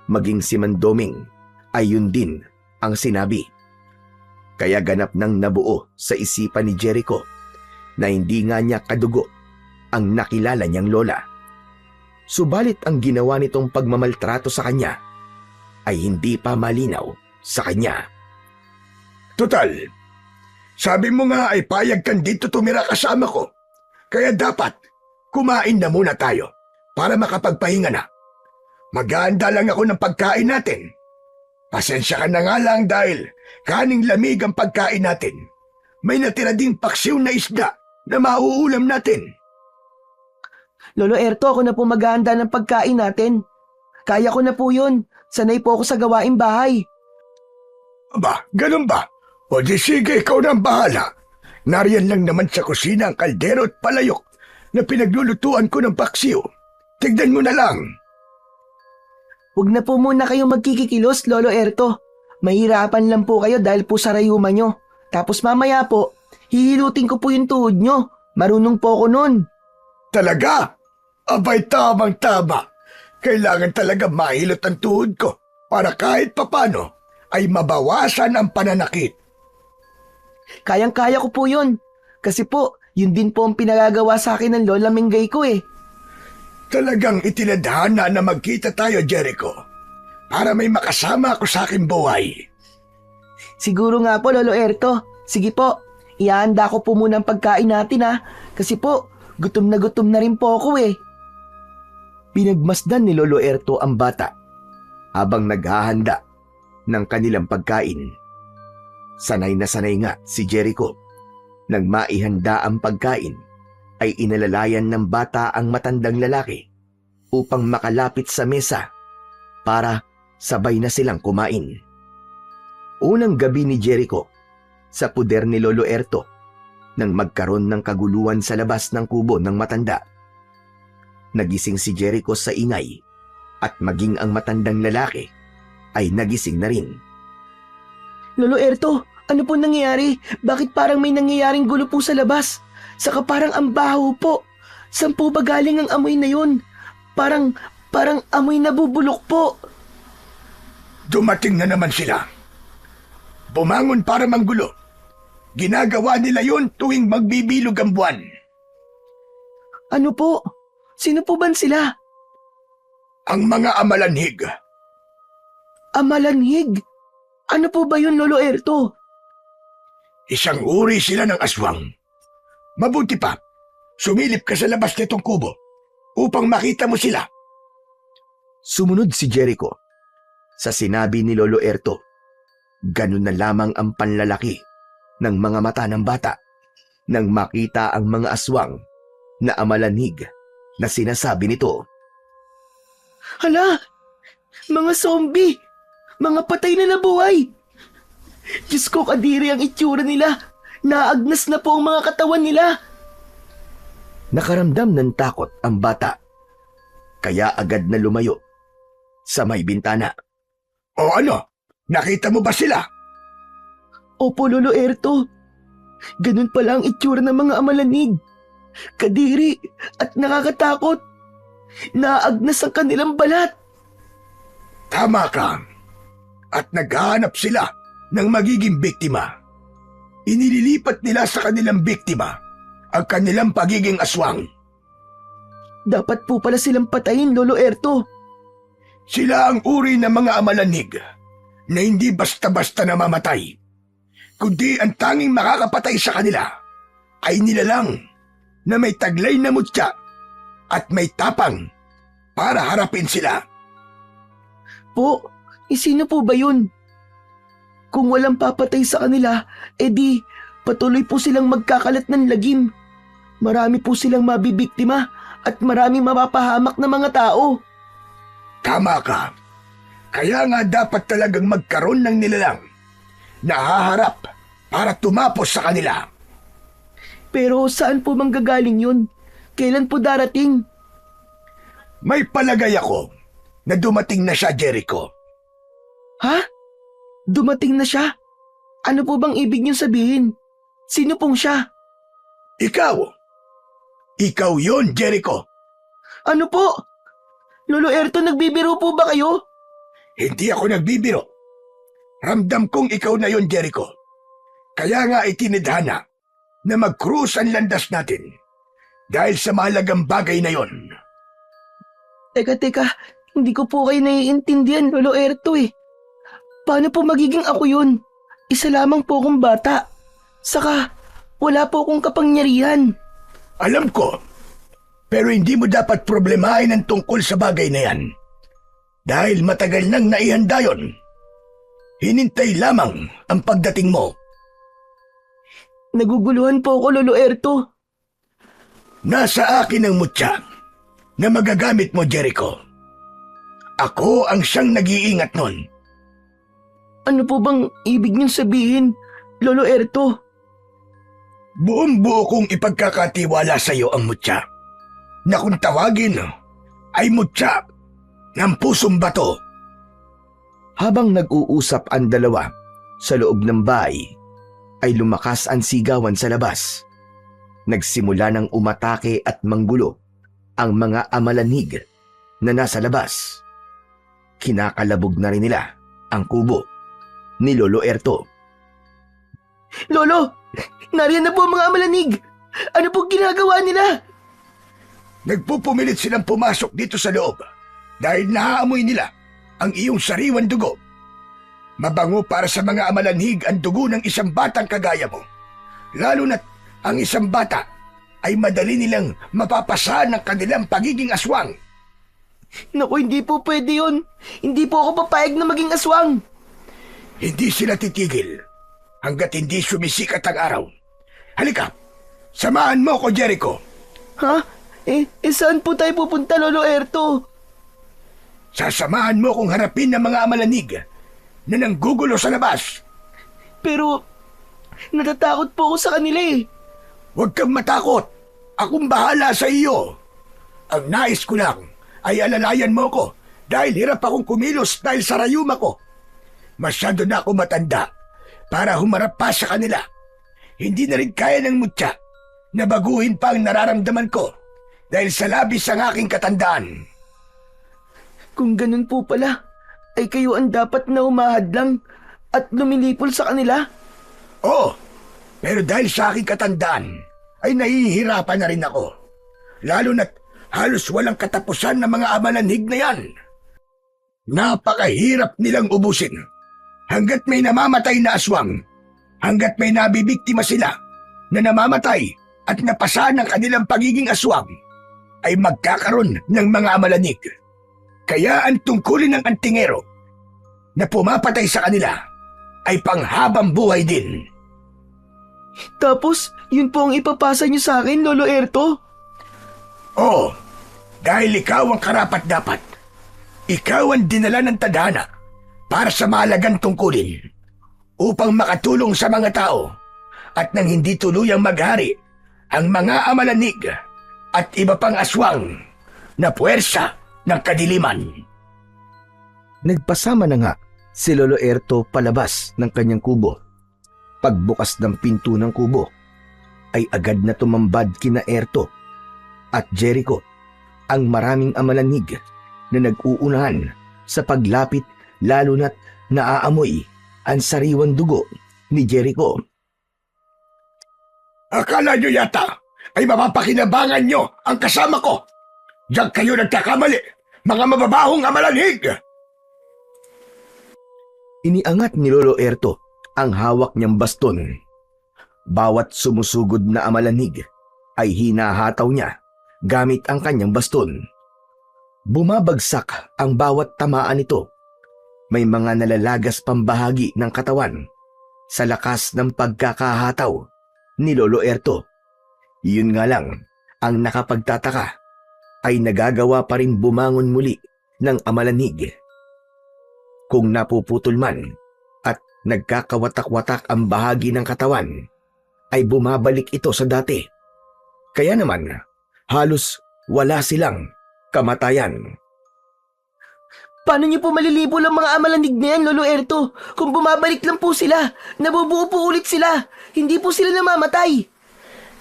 Maging si Mandoming ay yun din ang sinabi. Kaya ganap nang nabuo sa isipan ni Jericho na hindi nga niya kadugo ang nakilala niyang lola. Subalit ang ginawa nitong pagmamaltrato sa kanya ay hindi pa malinaw sa kanya. Total, sabi mo nga ay payag kang dito tumira kasama ko. Kaya dapat kumain na muna tayo para makapagpahinga na. Maghahanda lang ako ng pagkain natin. Pasensya ka na nga lang dahil kaning lamig ang pagkain natin. May natira ding paksiw na isda na mauulam natin. Lolo Erto, ako na po maghahanda ng pagkain natin. Kaya ko na po yun. Sanay po ako sa gawaing bahay. Aba, ganun ba? O di sige, ikaw na ang bahala. Nariyan lang naman sa kusina ang kaldero at palayok na pinaglulutuan ko ng paksiw. Tignan mo na lang. Huwag na po muna kayong magkikikilos, Lolo Erto. Mahirapan lang po kayo dahil po sa rayuma nyo. Tapos mamaya po, hihilutin ko po yung tuhod nyo. Marunong po ako nun. Talaga? Abay, tamang-tama. Kailangan talaga mahilot ang tuhod ko para kahit papano ay mabawasan ang pananakit. Kayang-kaya ko po yun. Kasi po, yun din po ang pinagagawa sa akin ng Lola Mengay ko eh. Talagang itinadhana na magkita tayo, Jericho, para may makasama ako sa aking buhay. Siguro nga po, Lolo Erto. Sige po, ihahanda ko po muna ang pagkain natin ha. Kasi po, gutom na rin po ako eh. Pinagmasdan ni Lolo Erto ang bata habang naghahanda ng kanilang pagkain. Sanay na sanay nga si Jericho. Nang maihanda ang pagkain, ay inalalayan ng bata ang matandang lalaki upang makalapit sa mesa para sabay na silang kumain. Unang gabi ni Jericho sa puder ni Lolo Erto nang magkaroon ng kaguluhan sa labas ng kubo ng matanda. Nagising si Jericho sa ingay at maging ang matandang lalaki ay nagising na rin. Lolo Erto, ano po nangyayari? Bakit parang may nangyayaring gulo po sa labas? Saka parang ang baho po. Saan po ba galing ang amoy na yun? Parang amoy nabubulok po. Dumating na naman sila. Bumangon para manggulo. Ginagawa nila yon tuwing magbibilog ang buwan. Ano po? Sino po ba sila? Ang mga amalanhig. Amalanhig? Ano po ba yun, Lolo Erto? Isang uri sila ng aswang. Mabuti pa, sumilip ka sa labas nitong kubo upang makita mo sila. Sumunod si Jericho sa sinabi ni Lolo Erto. Ganun na lamang ang panlalaki ng mga mata ng bata nang makita ang mga aswang na amalanhig na sinasabi nito. Hala! Mga zombie! Mga patay na nabuhay! Diyos ko, kadiri ang itsura nila. Naagnas na po ang mga katawan nila. Nakaramdam ng takot ang bata, kaya agad na lumayo sa may bintana. O ano? Nakita mo ba sila? Opo, Lolo Erto. Ganun pala ang itsura ng mga amalanig. Kadiri at nakakatakot. Naagnas ang kanilang balat. Tama ka. At naghahanap sila ng magiging biktima. Inililipat nila sa kanilang biktima ang kanilang pagiging aswang. Dapat po pala silang patayin, Lolo Erto. Sila ang uri ng mga amalanig na hindi basta-basta namamatay, kundi ang tanging makakapatay sa kanila ay nilalang na may taglay na mutya at may tapang para harapin sila. Po, sino po ba yun? Kung walang papatay sa kanila, edi patuloy po silang magkakalat ng lagim. Marami po silang mabibiktima at maraming mapapahamak na mga tao. Tama ka. Kaya nga dapat talagang magkaroon ng nilalang na haharap para tumapos sa kanila. Pero saan po manggagaling yun? Kailan po darating? May palagay ako na dumating na siya, Jericho. Ha? Dumating na siya? Ano po bang ibig niyong sabihin? Sino pong siya? Ikaw! Ikaw yon, Jericho! Ano po? Lolo Erto, nagbibiro po ba kayo? Hindi ako nagbibiro. Ramdam kong ikaw na yon, Jericho. Kaya nga itinidhana na mag-cruise ang landas natin dahil sa mahalagang bagay na yon. Teka, hindi ko po kayo naiintindihan, Lolo Erto eh. Paano po magiging ako yun? Isa lamang po akong bata. Saka, wala po akong kapangyarihan. Alam ko, pero hindi mo dapat problemahin ang tungkol sa bagay na yan. Dahil matagal nang naihanda yon. Hinintay lamang ang pagdating mo. Naguguluhan po ako, Lolo Erto. Nasa akin ang mutya na magagamit mo, Jericho. Ako ang siyang nag-iingat nun. Ano po bang ibig niyong sabihin, Lolo Erto? Buong buo kong ipagkakatiwala sa iyo ang mutya na kung tawagin ay mutya ng pusong bato. Habang nag-uusap ang dalawa sa loob ng bahay, ay lumakas ang sigawan sa labas. Nagsimula ng umatake at manggulo ang mga amalanig na nasa labas. Kinakalabog na rin nila ang kubo ni Lolo Erto. Lolo, nariyan na po ang mga amalanig. Ano po ginagawa nila? Nagpupumilit silang pumasok dito sa loob dahil naaamoy nila ang iyong sariwan dugo. Mabango para sa mga amalanig ang dugo ng isang batang kagaya mo. Lalo na't ang isang bata ay madali nilang mapapasahan ng kanilang pagiging aswang. Naku, hindi po pwede yun. Hindi po ako papayag na maging aswang. Hindi sila titigil hanggat hindi sumisikat ang araw. Halika, samahan mo ko, Jericho. Ha? Saan po tayo pupunta, Lolo Erto? Sasamahan mo kong harapin ng mga amalanig na nanggugulo sa labas. Pero, natatakot po ako sa kanila eh. Huwag kang matakot. Akong bahala sa iyo. Ang nais ko lang ay alalayan mo ko dahil hirap akong kumilos dahil sa rayuma ko. Masyado na ako matanda para humarap pa sa kanila. Hindi na rin kaya ng mutya na baguhin pa ang nararamdaman ko dahil sa labis ang aking katandaan. Kung ganun po pala, ay kayo ang dapat na umahadlang at lumilipol sa kanila? Oo, pero dahil sa aking katandaan, ay nahihirapan na rin ako. Lalo na't halos walang katapusan ng mga amalanig na yan. Napakahirap nilang ubusin. Hanggat may namamatay na aswang, hanggat may nabibiktima sila na namamatay at napasahan ng kanilang pagiging aswang, ay magkakaroon ng mga amalanig. Kaya ang tungkulin ng antingero na pumapatay sa kanila ay panghabang buhay din. Tapos, yun po ang ipapasa niyo sa akin, Lolo Erto? Oo, dahil ikaw ang karapat-dapat. Ikaw ang dinala ng tadhana para sa mahalagang tungkulin upang makatulong sa mga tao at nang hindi tuluyang maghari ang mga amalanig at iba pang aswang na puwersa ng kadiliman. Nagpasama na nga si Lolo Erto palabas ng kanyang kubo. Pagbukas ng pinto ng kubo, ay agad na tumambad kina Erto at Jericho ang maraming amalanig na nag-uunahan sa paglapit, lalo na't naaamoy ang sariwang dugo ni Jericho. Akala nyo yata ay mapapakinabangan nyo ang kasama ko. Diyan kayo nagkakamali, mga mababahong amalanhig! Iniangat ni Lolo Erto ang hawak niyang baston. Bawat sumusugod na amalanig ay hinahataw niya gamit ang kanyang baston. Bumabagsak ang bawat tamaan nito. May mga nalalagas pambahagi ng katawan sa lakas ng pagkakahataw ni Lolo Erto. Yun nga lang, ang nakapagtataka ay nagagawa pa rin bumangon muli ng amalanig. Kung napuputol man at nagkakawatak-watak ang bahagi ng katawan, ay bumabalik ito sa dati. Kaya naman, halos wala silang kamatayan. Paano niyo po malilibol ang mga amalanig na yan, Lolo Erto? Kung bumabalik lang po sila, nabubuo po ulit sila. Hindi po sila namamatay.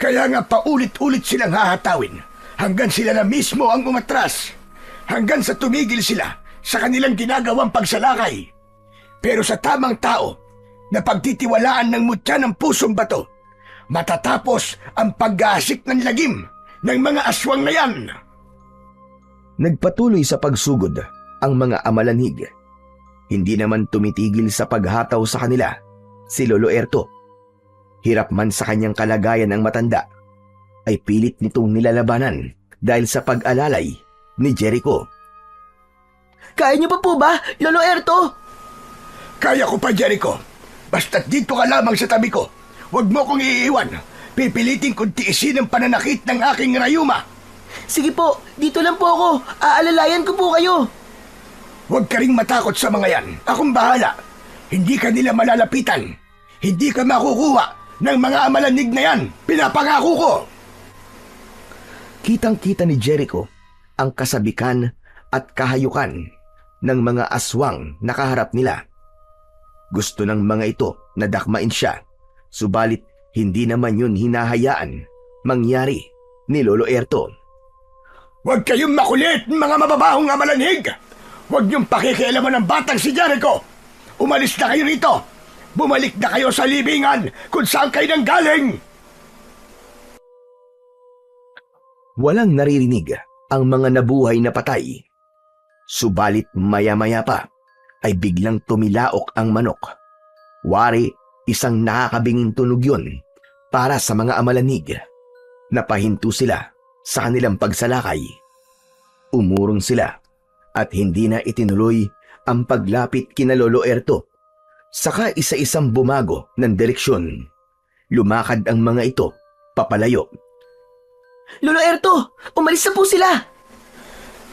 Kaya nga paulit-ulit silang hahatawin hanggang sila na mismo ang umatras. Hanggang sa tumigil sila sa kanilang ginagawang pagsalakay. Pero sa tamang tao na pagtitiwalaan ng mutya ng pusong bato, matatapos ang pag-aasik ng lagim ng mga aswang na yan. Nagpatuloy sa pagsugod ang mga amalanig. Hindi naman tumitigil sa paghataw sa kanila si Lolo Erto. Hirap man sa kanyang kalagayan ng matanda, ay pilit nitong nilalabanan dahil sa pag-alalay ni Jericho. Kaya niyo pa po ba, Lolo Erto? Kaya ko pa, Jericho. Basta't dito ka lamang sa tabi ko. Huwag mo kong iiwan. Pipilitin kong tiisin ang pananakit ng aking rayuma. Sige po, dito lang po ako. Aalalayan ko po kayo. Huwag ka ring matakot sa mga yan. Akong bahala. Hindi ka nila malalapitan. Hindi ka makukuha ng mga amalanig na yan. Pinapangako ko. Kitang-kita ni Jericho ang kasabikan at kahayukan ng mga aswang na kaharap nila. Gusto ng mga ito na dakmain siya, subalit hindi naman yun hinahayaan mangyari ni Lolo Erto. Huwag kayong makulit, mga mababahong amalanhig! Huwag niyong pakikialaman ng batang si Jericho! Umalis na kayo rito! Bumalik na kayo sa libingan kung saan kayo nanggaling! Walang naririnig ang mga nabuhay na patay. Subalit maya-maya pa ay biglang tumilaok ang manok. Wari, isang nakakabinging tunog yun para sa mga amalanig. Napahinto sila sa kanilang pagsalakay. Umurong sila at hindi na itinuloy ang paglapit kina Lolo Erto. Saka isa-isang bumago ng direksyon. Lumakad ang mga ito papalayo. Lolo Erto, umalis na po sila.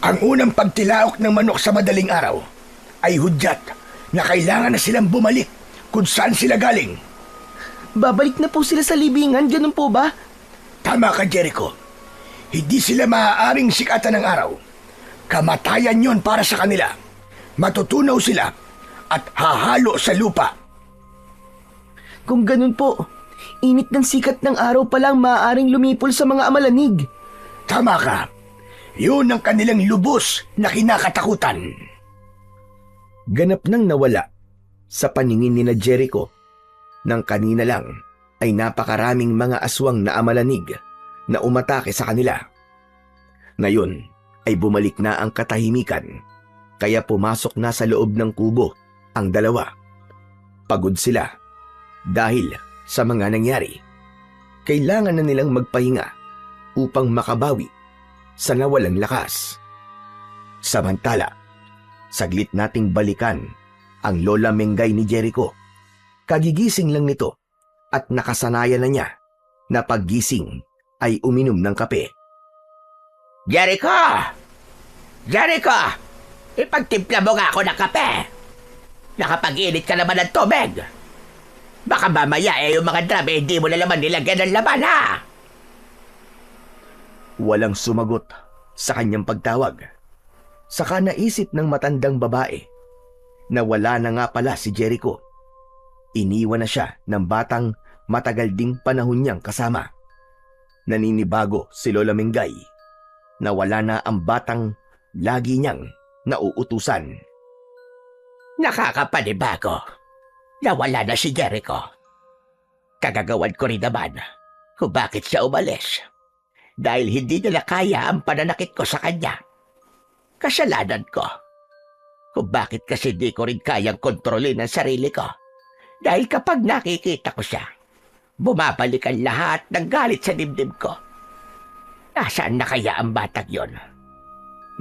Ang unang pagtilaok ng manok sa madaling araw ay hudyat na kailangan na silang bumalik kung saan sila galing. Babalik na po sila sa libingan, ganun po ba? Tama ka, Jericho. Hindi sila maaaring sikatan ng araw. Kamatayan yon para sa kanila. Matutunaw sila at hahalo sa lupa. Kung ganun po, init ng sikat ng araw pa lang maaaring lumipol sa mga amalanig. Tama ka. Yun ang kanilang lubos na kinakatakutan. Ganap nang nawala sa paningin ni na Jericho. Nang kanina lang ay napakaraming mga aswang na amalanig na umatake sa kanila. Ngayon ay bumalik na ang katahimikan, kaya pumasok na sa loob ng kubo ang dalawa. Pagod sila dahil sa mga nangyari. Kailangan na nilang magpahinga upang makabawi sa nawalang lakas. Samantala, saglit nating balikan ang Lola Mengay ni Jericho. Kagigising lang nito at nakasanayan na niya na paggising ay uminom ng kape. Jericho! Jericho! Ipagtimpla mo nga ako ng kape. Nakapag-init ka naman ng tubig. Baka mamaya yung mga drum hindi mo na naman nilagyan ng laman, ha? Walang sumagot sa kanyang pagtawag. Saka naisip ng matandang babae na wala na nga pala si Jericho. iniwan na siya ng batang matagal ding panahon niyang kasama. Naninibago si Lola Mingay na wala na ang batang lagi niyang nauutusan. Nakakapanibago na wala na si Jericho. Kagagawan ko rin naman kung bakit siya umalis. Dahil hindi nila kaya ang pananakit ko sa kanya. Kasalanan ko. Kung bakit kasi di ko rin kayang kontrolin ang sarili ko. Dahil kapag nakikita ko siya, bumabalik ang lahat ng galit sa dibdib ko. Nasaan na kaya ang batang yon?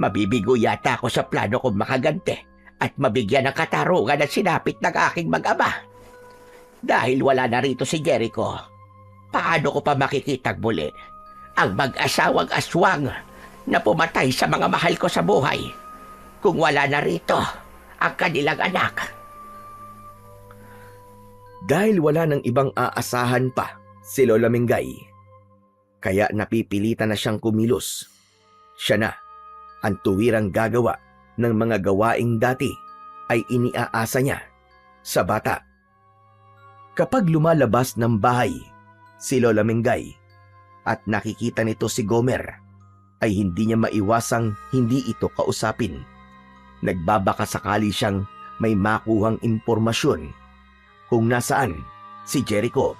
Mabibigo yata ako sa plano kong makaganti at mabigyan ng katarungan at sinapit ng aking mag-ama. Dahil wala na rito si Jericho, paano ko pa makikitang muli ang mag-asawang aswang na pumatay sa mga mahal ko sa buhay kung wala na rito ang kanilang anak? Dahil wala nang ibang aasahan pa si Lola Mingay, kaya napipilitan na siyang kumilos. Siya na ang tuwirang gagawa ng mga gawaing dati ay iniaasa niya sa bata. Kapag lumalabas ng bahay si Lola Mingay at nakikita nito si Gomer, ay hindi niya maiwasang hindi ito kausapin. Nagbabaka sakali siyang may makuhang impormasyon kung nasaan si Jericho.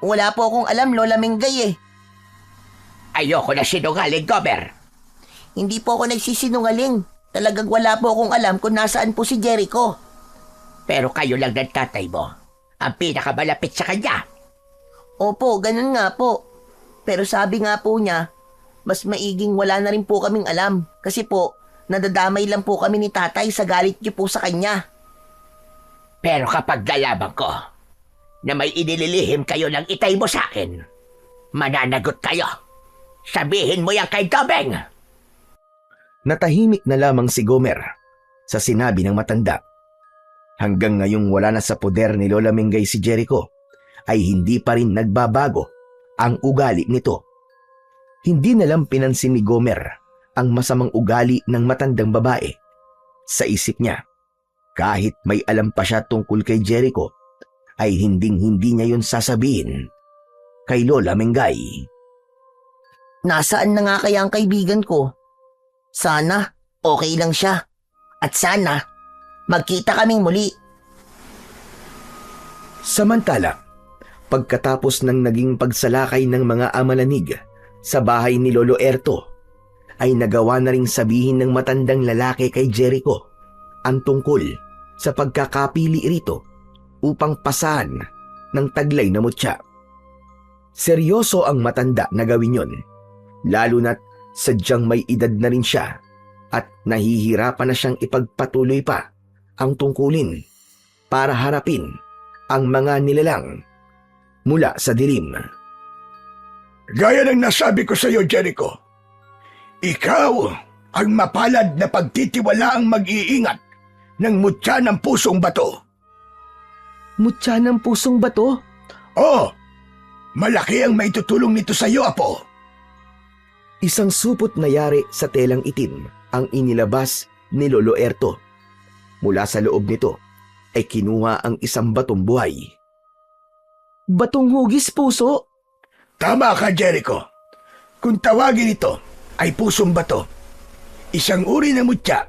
Wala po akong alam, Lola Mingay eh. Ayoko na sinungaling, Gomer. Hindi po ako nagsisinungaling. Talagang wala po akong alam kung nasaan po si Jericho. Pero kayo lang ng tatay mo ang pinakamalapit sa kanya. Opo, ganun nga po. Pero sabi nga po niya, mas maiging wala na rin po kaming alam. Kasi po, nadadamay lang po kami ni tatay sa galit niyo po sa kanya. Pero kapag nalaman ko na may inililihim kayo ng itay mo sa akin, mananagot kayo. Sabihin mo yan kay Dobeng. Natahimik na lamang si Gomer sa sinabi ng matanda. Hanggang ngayong wala na sa poder ni Lola Mingay si Jericho, ay hindi pa rin nagbabago ang ugali nito. Hindi na lang pinansin ni Gomer ang masamang ugali ng matandang babae. Sa isip niya, kahit may alam pa siya tungkol kay Jericho, ay hinding-hindi niya yun sasabihin kay Lola Mingay. Nasaan na nga kaya ang kaibigan ko? Sana okay lang siya. At sana magkita kaming muli. Samantala, pagkatapos ng naging pagsalakay ng mga amalanig sa bahay ni Lolo Erto, ay nagawa na ring sabihin ng matandang lalaki kay Jericho ang tungkol sa pagkakapili rito upang pasahan ng taglay na mutya. Seryoso ang matanda na gawin yon, lalo na't sadyang may edad na rin siya at nahihirapan na siyang ipagpatuloy pa ang tungkulin para harapin ang mga nilalang mula sa dilim. Gaya ng nasabi ko sa iyo, Jericho, ikaw ang mapalad na pagtitiwalaang mag-iingat ng mutya ng pusong bato. Mutya ng pusong bato? Oo, malaki ang maitutulong nito sa iyo, Apo. Isang supot na yari sa telang itim ang inilabas ni Lolo Erto. Mula sa loob nito ay kinuha ang isang batong buhay. Batong hugis puso? Tama ka, Jericho. Kung tawagin ito ay pusong bato, isang uri ng mutya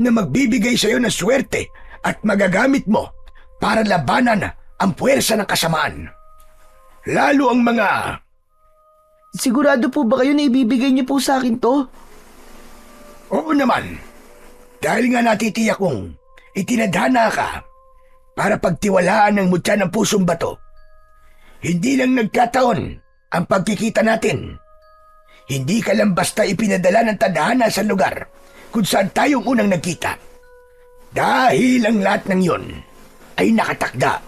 na magbibigay sa iyo ng swerte at magagamit mo para labanan ang puwersa ng kasamaan. Lalo ang mga... Sigurado po ba kayo na ibibigay niyo po sa akin to? Oo naman. Dahil nga natitiyak kong itinadhana ka para pagtiwalaan ng mutya ng pusong bato. Hindi lang nagkataon ang pagkikita natin. Hindi ka lang basta ipinadala ng tadhana sa lugar kung saan tayong unang nagkita. Dahil ang lahat ng yon ay nakatakda.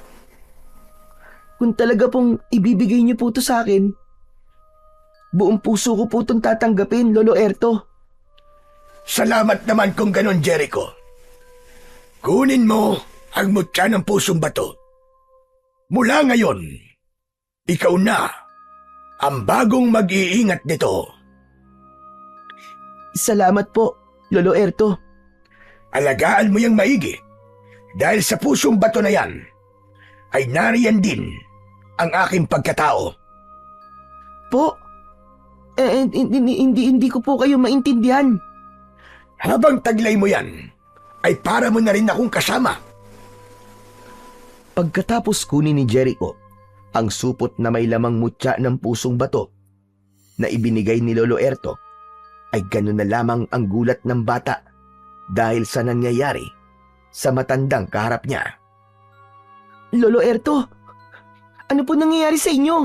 Kung talaga pong ibibigay niyo po to sa akin, buong puso ko po itong tatanggapin, Lolo Erto. Salamat naman kung ganon, Jericho. Kunin mo ang mutya ng pusong bato. Mula ngayon, ikaw na ang bagong mag-iingat nito. Salamat po, Lolo Erto. Alagaan mo yung maigi dahil sa pusong bato na yan ay nariyan din ang aking pagkatao. Po? Hindi ko po kayo maintindihan. Habang taglay mo yan, ay para mo na rin akong kasama. Pagkatapos kunin ni Jericho ang supot na may lamang mutya ng pusong bato na ibinigay ni Lolo Erto, ay ganun na lamang ang gulat ng bata dahil sa nangyayari sa matandang kaharap niya. Lolo Erto, ano po nangyayari sa inyo?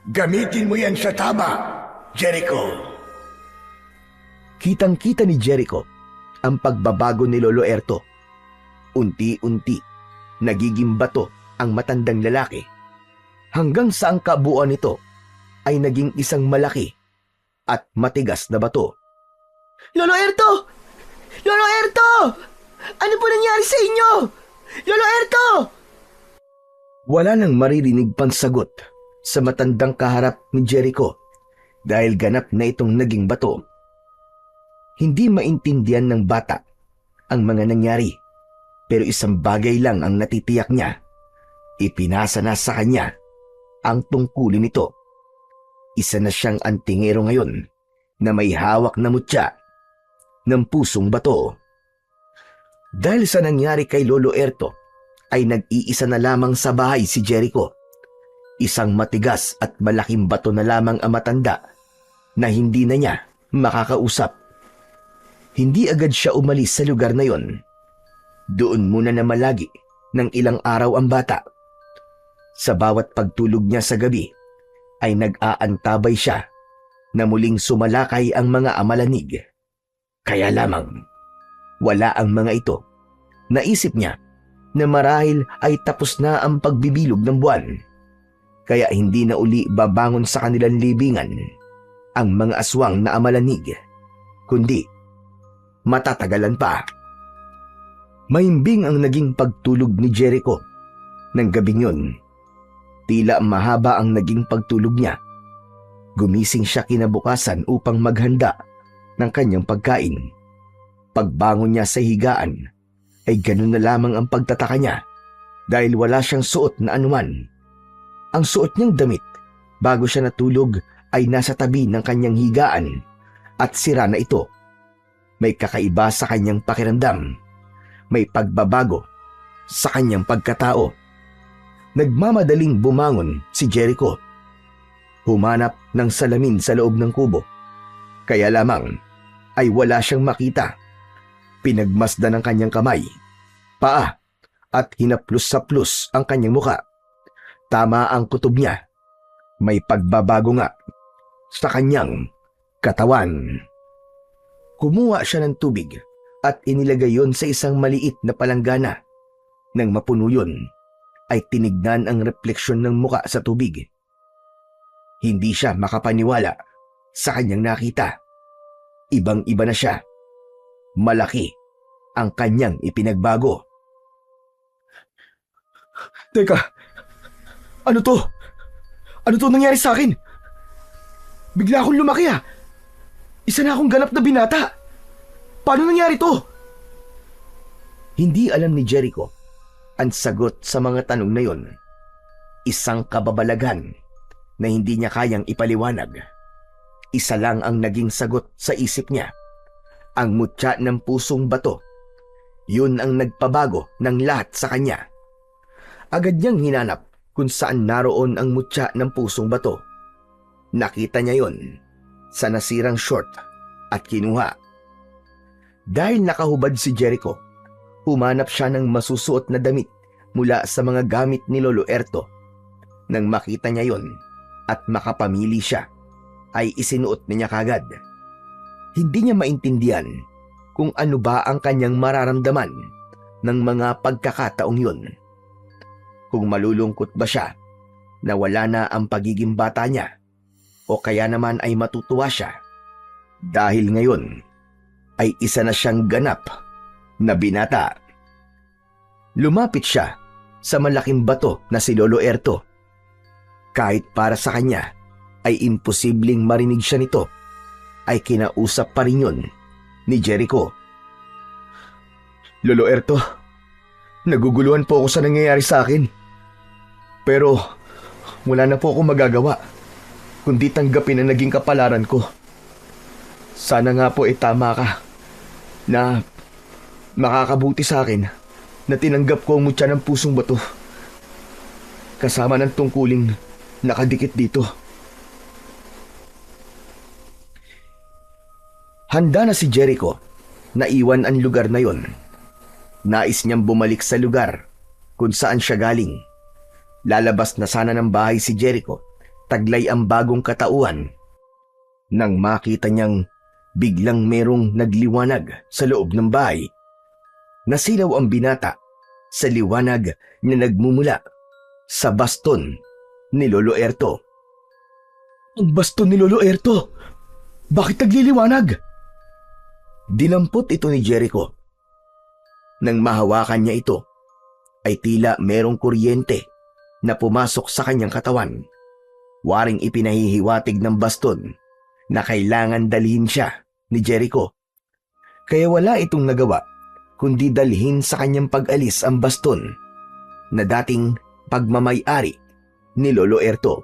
Gamitin mo yan sa tama, Jericho. Kitang-kita ni Jericho ang pagbabago ni Lolo Erto. Unti-unti, nagiging bato ang matandang lalaki hanggang sa ang kabuuan nito ay naging isang malaki at matigas na bato. Lolo Erto! Lolo Erto! Ano po nangyari sa inyo? Lolo Erto! Wala nang maririnig pang sagot sa matandang kaharap ni Jericho dahil ganap na itong naging bato. Hindi maintindihan ng bata ang mga nangyari, pero isang bagay lang ang natitiyak niya. Ipinasa na sa kanya ang tungkulin nito. Isa na siyang antingero ngayon na may hawak na mutya ng pusong bato. Dahil sa nangyari kay Lolo Erto, ay nag-iisa na lamang sa bahay si Jericho. Isang matigas at malaking bato na lamang ang matanda na hindi na niya makakausap. Hindi agad siya umalis sa lugar na yon. Doon muna na malagi ng ilang araw ang bata. Sa bawat pagtulog niya sa gabi, ay nag-aantabay siya na muling sumalakay ang mga amalanig. Kaya lamang, wala ang mga ito. Naisip niya na marahil ay tapos na ang pagbibilog ng buwan. Kaya hindi na uli babangon sa kanilang libingan ang mga aswang na amalanig, kundi matatagalan pa. Mahimbing ang naging pagtulog ni Jericho ng gabing yun. Tila mahaba ang naging pagtulog niya. Gumising siya kinabukasan upang maghanda ng kanyang pagkain. Pagbangon niya sa higaan, ay ganun na lamang ang pagtataka niya dahil wala siyang suot na anuman. Ang suot niyang damit bago siya natulog ay nasa tabi ng kanyang higaan at sira na ito. May kakaiba sa kanyang pakiramdam. May pagbabago sa kanyang pagkatao. Nagmamadaling bumangon si Jericho. Humanap ng salamin sa loob ng kubo. Kaya lamang ay wala siyang makita. Pinagmasdan ng kanyang kamay, paa at hinaplos-saplos ang kanyang muka. Tama ang kutob niya. May pagbabago nga sa kanyang katawan. Kumuha siya ng tubig at inilagay yon sa isang maliit na palanggana. Nang mapuno yun, ay tinignan ang refleksyon ng muka sa tubig. Hindi siya makapaniwala sa kanyang nakita. Ibang-iba na siya. Malaki ang kanyang ipinagbago. Teka, ano to? Ano to nangyari sa akin? Bigla akong lumaki ah. Isa na akong ganap na binata. Paano nangyari to? Hindi alam ni Jericho ang sagot sa mga tanong na yon. Isang kababalaghan na hindi niya kayang ipaliwanag. Isa lang ang naging sagot sa isip niya. Ang mutya ng pusong bato. Yun ang nagpabago ng lahat sa kanya. Agad niyang hinanap kung saan naroon ang mutya ng pusong bato. Nakita niya yon sa nasirang short at kinuha. Dahil nakahubad si Jericho, humanap siya ng masusuot na damit mula sa mga gamit ni Lolo Erto. Nang makita niya yon at makapamili siya, ay isinuot niya kagad. Hindi niya maintindihan kung ano ba ang kanyang mararamdaman ng mga pagkakataong yun. Kung malulungkot ba siya na wala na ang pagiging bata niya, o kaya naman ay matutuwa siya dahil ngayon ay isa na siyang ganap na binata. Lumapit siya sa malaking bato na si Lolo Erto. Kahit para sa kanya ay imposibleng marinig siya nito, ay kinausap pa rin yun ni Jericho. Lolo Erto, Naguguluhan po ako sa nangyayari sa akin. Pero wala na po akong magagawa kundi tanggapin ang naging kapalaran ko. Sana nga po tama ka na makakabuti sa akin na tinanggap ko ang mutya ng pusong bato kasama ng tungkuling nakadikit dito. Handa na si Jericho na iwan ang lugar na yon. Nais niyang bumalik sa lugar kung saan siya galing. Lalabas na sana ng bahay si Jericho, taglay ang bagong katauhan. Nang makita niyang biglang merong nagliwanag sa loob ng bahay, nasilaw ang binata sa liwanag na nagmumula sa baston ni Lolo Erto. Ang baston ni Lolo Erto? Bakit nagliliwanag? Dinampot ito ni Jericho. Nang mahawakan niya ito, ay tila merong kuryente na pumasok sa kanyang katawan. Waring ipinahihiwatig ng baston na kailangan dalhin siya ni Jericho. Kaya wala itong nagawa kundi dalhin sa kanyang pag-alis ang baston na dating pagmamay-ari ni Lolo Erto.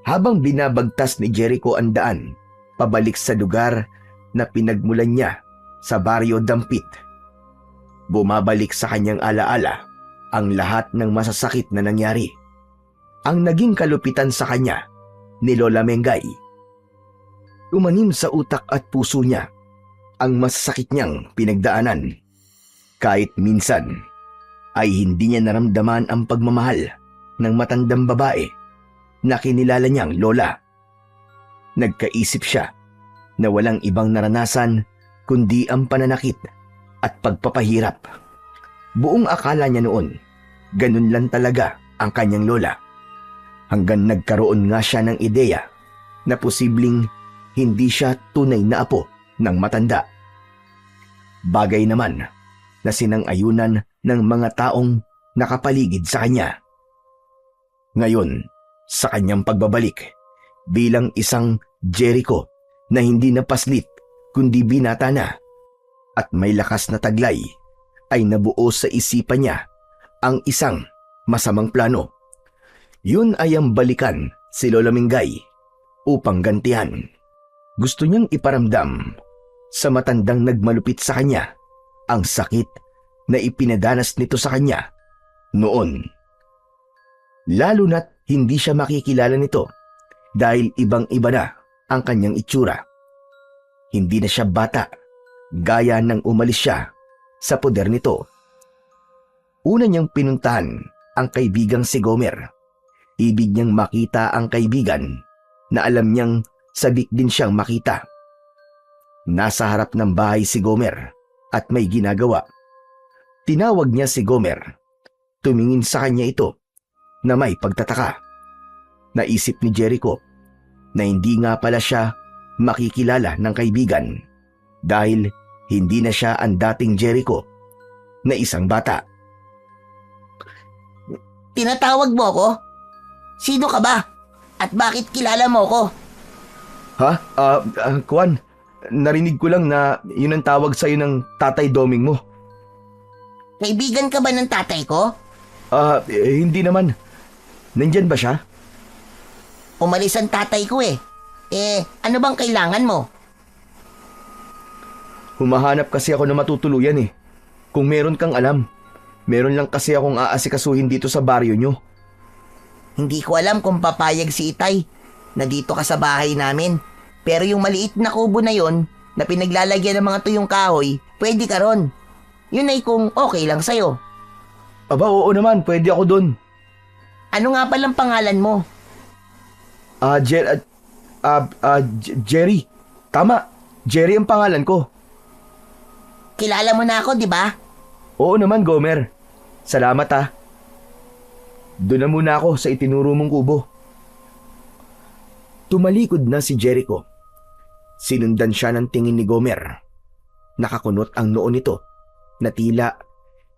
Habang binabagtas ni Jericho ang daan pabalik sa lugar na pinagmulan niya sa Baryo Dampit, bumabalik sa kanyang alaala ang lahat ng masasakit na nangyari. Ang naging kalupitan sa kanya ni Lola Mengay. Umanim sa utak at puso niya ang masasakit niyang pinagdaanan. Kahit minsan ay hindi niya naramdaman ang pagmamahal ng matandang babae na kinilala niyang lola. Nagkaisip siya na walang ibang naranasan kundi ang pananakit at pagpapahirap. Buong akala niya noon, ganun lang talaga ang kanyang lola. Hanggang nagkaroon nga siya ng ideya na posibleng hindi siya tunay na apo ng matanda. Bagay naman na sinang-ayunan ng mga taong nakapaligid sa kanya. Ngayon, sa kanyang pagbabalik bilang isang Jericho na hindi napaslit kundi binata na at may lakas na taglay, ay nabuo sa isipan niya ang isang masamang plano. Yun ay ang balikan si Lola Mingay upang gantihan. Gusto niyang iparamdam sa matandang nagmalupit sa kanya ang sakit na ipinadanas nito sa kanya noon. Lalo na't hindi siya makikilala nito dahil ibang-iba na ang kanyang itsura. Hindi na siya bata gaya nang umalis siya sa poder nito. Una niyang pinuntahan ang kaibigang si Gomer. Ibig niyang makita ang kaibigan na alam niyang sabik din siyang makita. Nasa harap ng bahay si Gomer at may ginagawa. Tinawag niya si Gomer. Tumingin sa kanya ito na may pagtataka. Naisip ni Jericho na hindi nga pala siya makikilala ng kaibigan dahil hindi na siya ang dating Jericho na isang bata. Tinatawag mo ako? Sino ka ba? At bakit kilala mo ko? Ha? Kwan, narinig ko lang na yun ang tawag sa'yo ng Tatay Doming mo. Kaibigan ka ba ng tatay ko? Hindi naman. Nandyan ba siya? Umalis ang tatay ko eh. Ano bang kailangan mo? Humahanap kasi ako na matutuluyan eh. Kung meron kang alam, meron lang kasi akong aasikasuhin dito sa baryo nyo. Hindi ko alam kung papayag si Itay na dito ka sa bahay namin. Pero yung maliit na kubo na yon na pinaglalagyan ng mga tuyong kahoy, pwede ka ron. Yun ay kung okay lang sa'yo. Aba, oo naman, pwede ako dun. Ano nga palang pangalan mo? Jerry. Tama, Jerry ang pangalan ko. Kilala mo na ako, di ba? Oo naman, Gomer. Salamat ah. Doon na muna ako sa itinuro mong kubo. Tumalikod na si Jericho. Sinundan siya ng tingin ni Gomer. Nakakunot ang noo nito na tila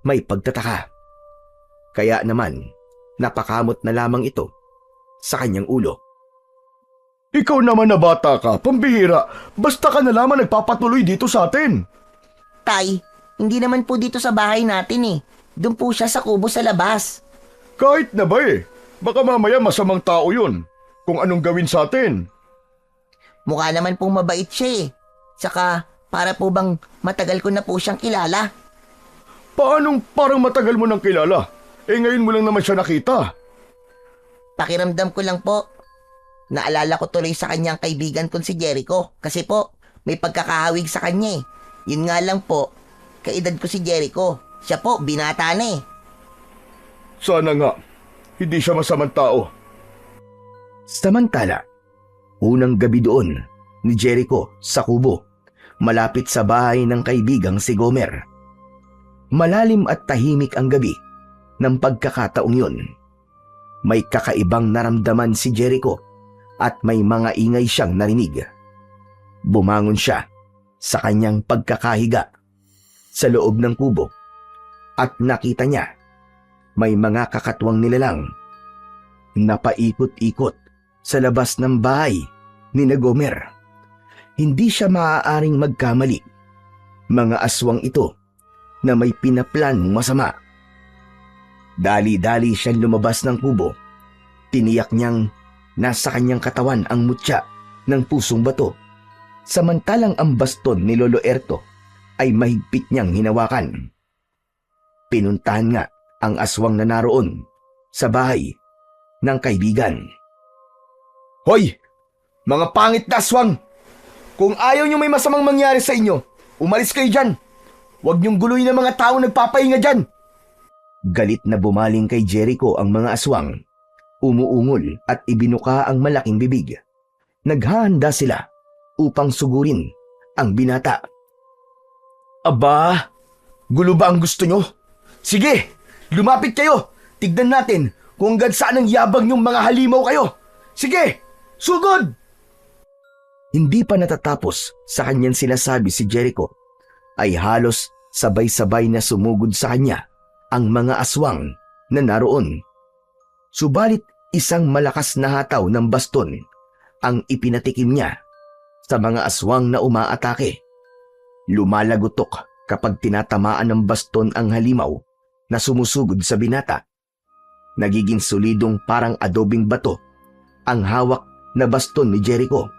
may pagtataka. Kaya naman, napakamot na lamang ito sa kanyang ulo. Ikaw naman na bata ka, pambihira. Basta ka na lamang nagpapatuloy dito sa atin. Tay, Hindi naman po dito sa bahay natin eh. Doon po siya sa kubo sa labas. Kahit na ba eh. Baka mamaya masamang tao yun. Kung anong gawin sa atin. Mukha naman pong mabait siya eh. Saka para po bang matagal ko na po siyang kilala. Paanong parang matagal mo nang kilala? Eh ngayon mo lang naman siya nakita. Pakiramdam ko lang po. Naalala ko tuloy sa kanyang kaibigan kong si Jericho. Kasi po, may pagkakahawig sa kanya eh. Yun nga lang po, kaedad ko si Jericho. Siya po, binata na eh. Sana nga, hindi siya masamang tao. Samantala, unang gabi doon ni Jericho sa kubo, malapit sa bahay ng kaibigang si Gomer. Malalim at tahimik ang gabi ng pagkakataong yun. May kakaibang naramdaman si Jericho at may mga ingay siyang narinig. Bumangon siya sa kanyang pagkakahiga sa loob ng kubo at nakita niya may mga kakatwang nilalang na paikot-ikot sa labas ng bahay ni Gomer. Hindi siya maaaring magkamali. Mga aswang ito na may pinaplanong masama. Dali-dali siyang lumabas ng kubo. Tiniyak niyang nasa kanyang katawan ang mutya ng pusong bato, samantalang ang baston ni Lolo Erto ay mahigpit niyang hinawakan. Pinuntahan nga ang aswang na naroon sa bahay ng kaibigan. Hoy! Mga pangit na aswang! Kung ayaw niyo may masamang mangyari sa inyo, umalis kayo dyan! Huwag niyong guluhin ang mga tao nagpapahinga dyan! Galit na bumaling kay Jericho ang mga aswang. Umuungol at ibinuka ang malaking bibig. Naghahanda sila upang sugurin ang binata. Aba, gulo ba ang gusto nyo? Sige, lumapit kayo. Tignan natin kung hanggang saan ang yabang yung mga halimaw kayo. Sige, sugod! Hindi pa natatapos sa kanyang sinasabi si Jericho, ay halos sabay-sabay na sumugod sa kanya ang mga aswang na naroon. Subalit isang malakas na hataw ng baston ang ipinatikim niya sa mga aswang na umaatake. Lumalagutok kapag tinatamaan ng baston ang halimaw na sumusugod sa binata. Nagiging solidong parang adobing bato ang hawak na baston ni Jericho.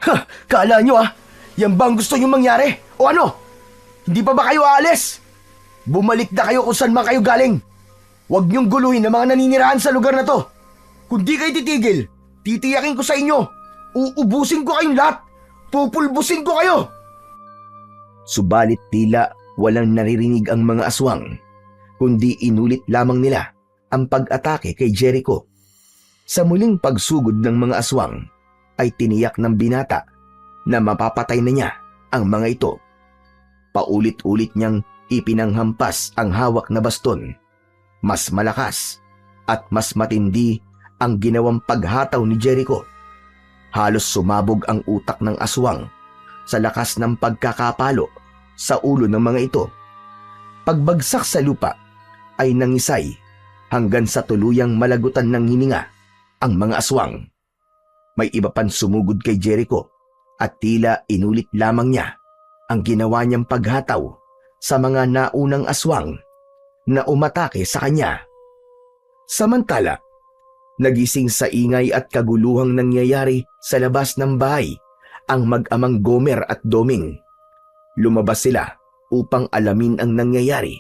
Ha! Kala nyo yan ba ang gusto nyo mangyari? O ano? Hindi pa ba kayo aalis? Bumalik na kayo kung saan man kayo galing. Huwag niyong guluhin ang mga naninirahan sa lugar na to. Kung di kayo titigil, titiyakin ko sa inyo. Uubusin ko kayong lahat. Pupulbusin ko kayo. Subalit tila walang naririnig ang mga aswang, kundi inulit lamang nila ang pag-atake kay Jericho. Sa muling pagsugod ng mga aswang, ay tiniyak ng binata na mapapatay na niya ang mga ito. Paulit-ulit niyang ipinanghampas ang hawak na baston. Mas malakas at mas matindi ang ginawang paghataw ni Jericho. Halos sumabog ang utak ng aswang sa lakas ng pagkakapalo sa ulo ng mga ito. Pagbagsak sa lupa ay nangisay hanggang sa tuluyang malagutan ng hininga ang mga aswang. May iba pang sumugod kay Jericho at tila inulit lamang niya ang ginawa niyang paghataw sa mga naunang aswang na umatake sa kanya. Samantala, nagising sa ingay at kaguluhang nangyayari sa labas ng bahay ang mag-amang Gomer at Doming. Lumabas sila upang alamin ang nangyayari,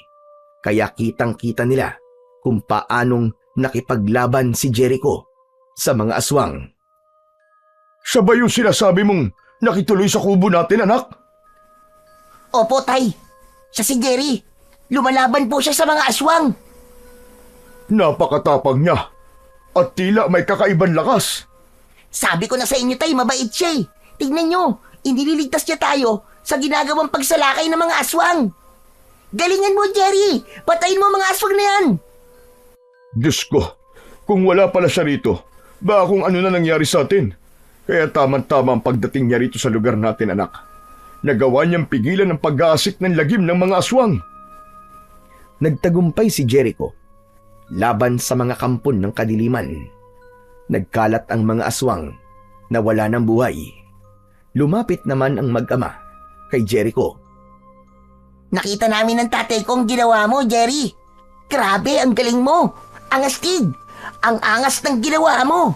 kaya kitang-kita nila kung paanong nakipaglaban si Jericho sa mga aswang. Siya ba yung sinasabi mong nakituloy sa kubo natin, anak? Opo, tay. Siya si Jerry. Lumalaban po siya sa mga aswang. Napakatapang niya at tila may kakaibang lakas. Sabi ko na sa inyo, tay, mabait siya eh. Tignan nyo, inililigtas niya tayo sa ginagawang pagsalakay ng mga aswang. Galingan mo, Jerry! Patayin mo mga aswang na yan! Diyos ko, kung wala pala siya rito, baka kung ano na nangyari sa atin. Kaya tama-tama ang pagdating niya rito sa lugar natin, anak. Nagawa niyang pigilan ang pag-aasik ng lagim ng mga aswang. Nagtagumpay si Jericho laban sa mga kampon ng kadiliman. Nagkalat ang mga aswang na wala ng buhay. Lumapit naman ang mag-ama kay Jericho. Nakita namin ng tatay ko ang ginawa mo, Jerry. Grabe, ang galing mo. Ang astig. Ang angas ng ginawa mo.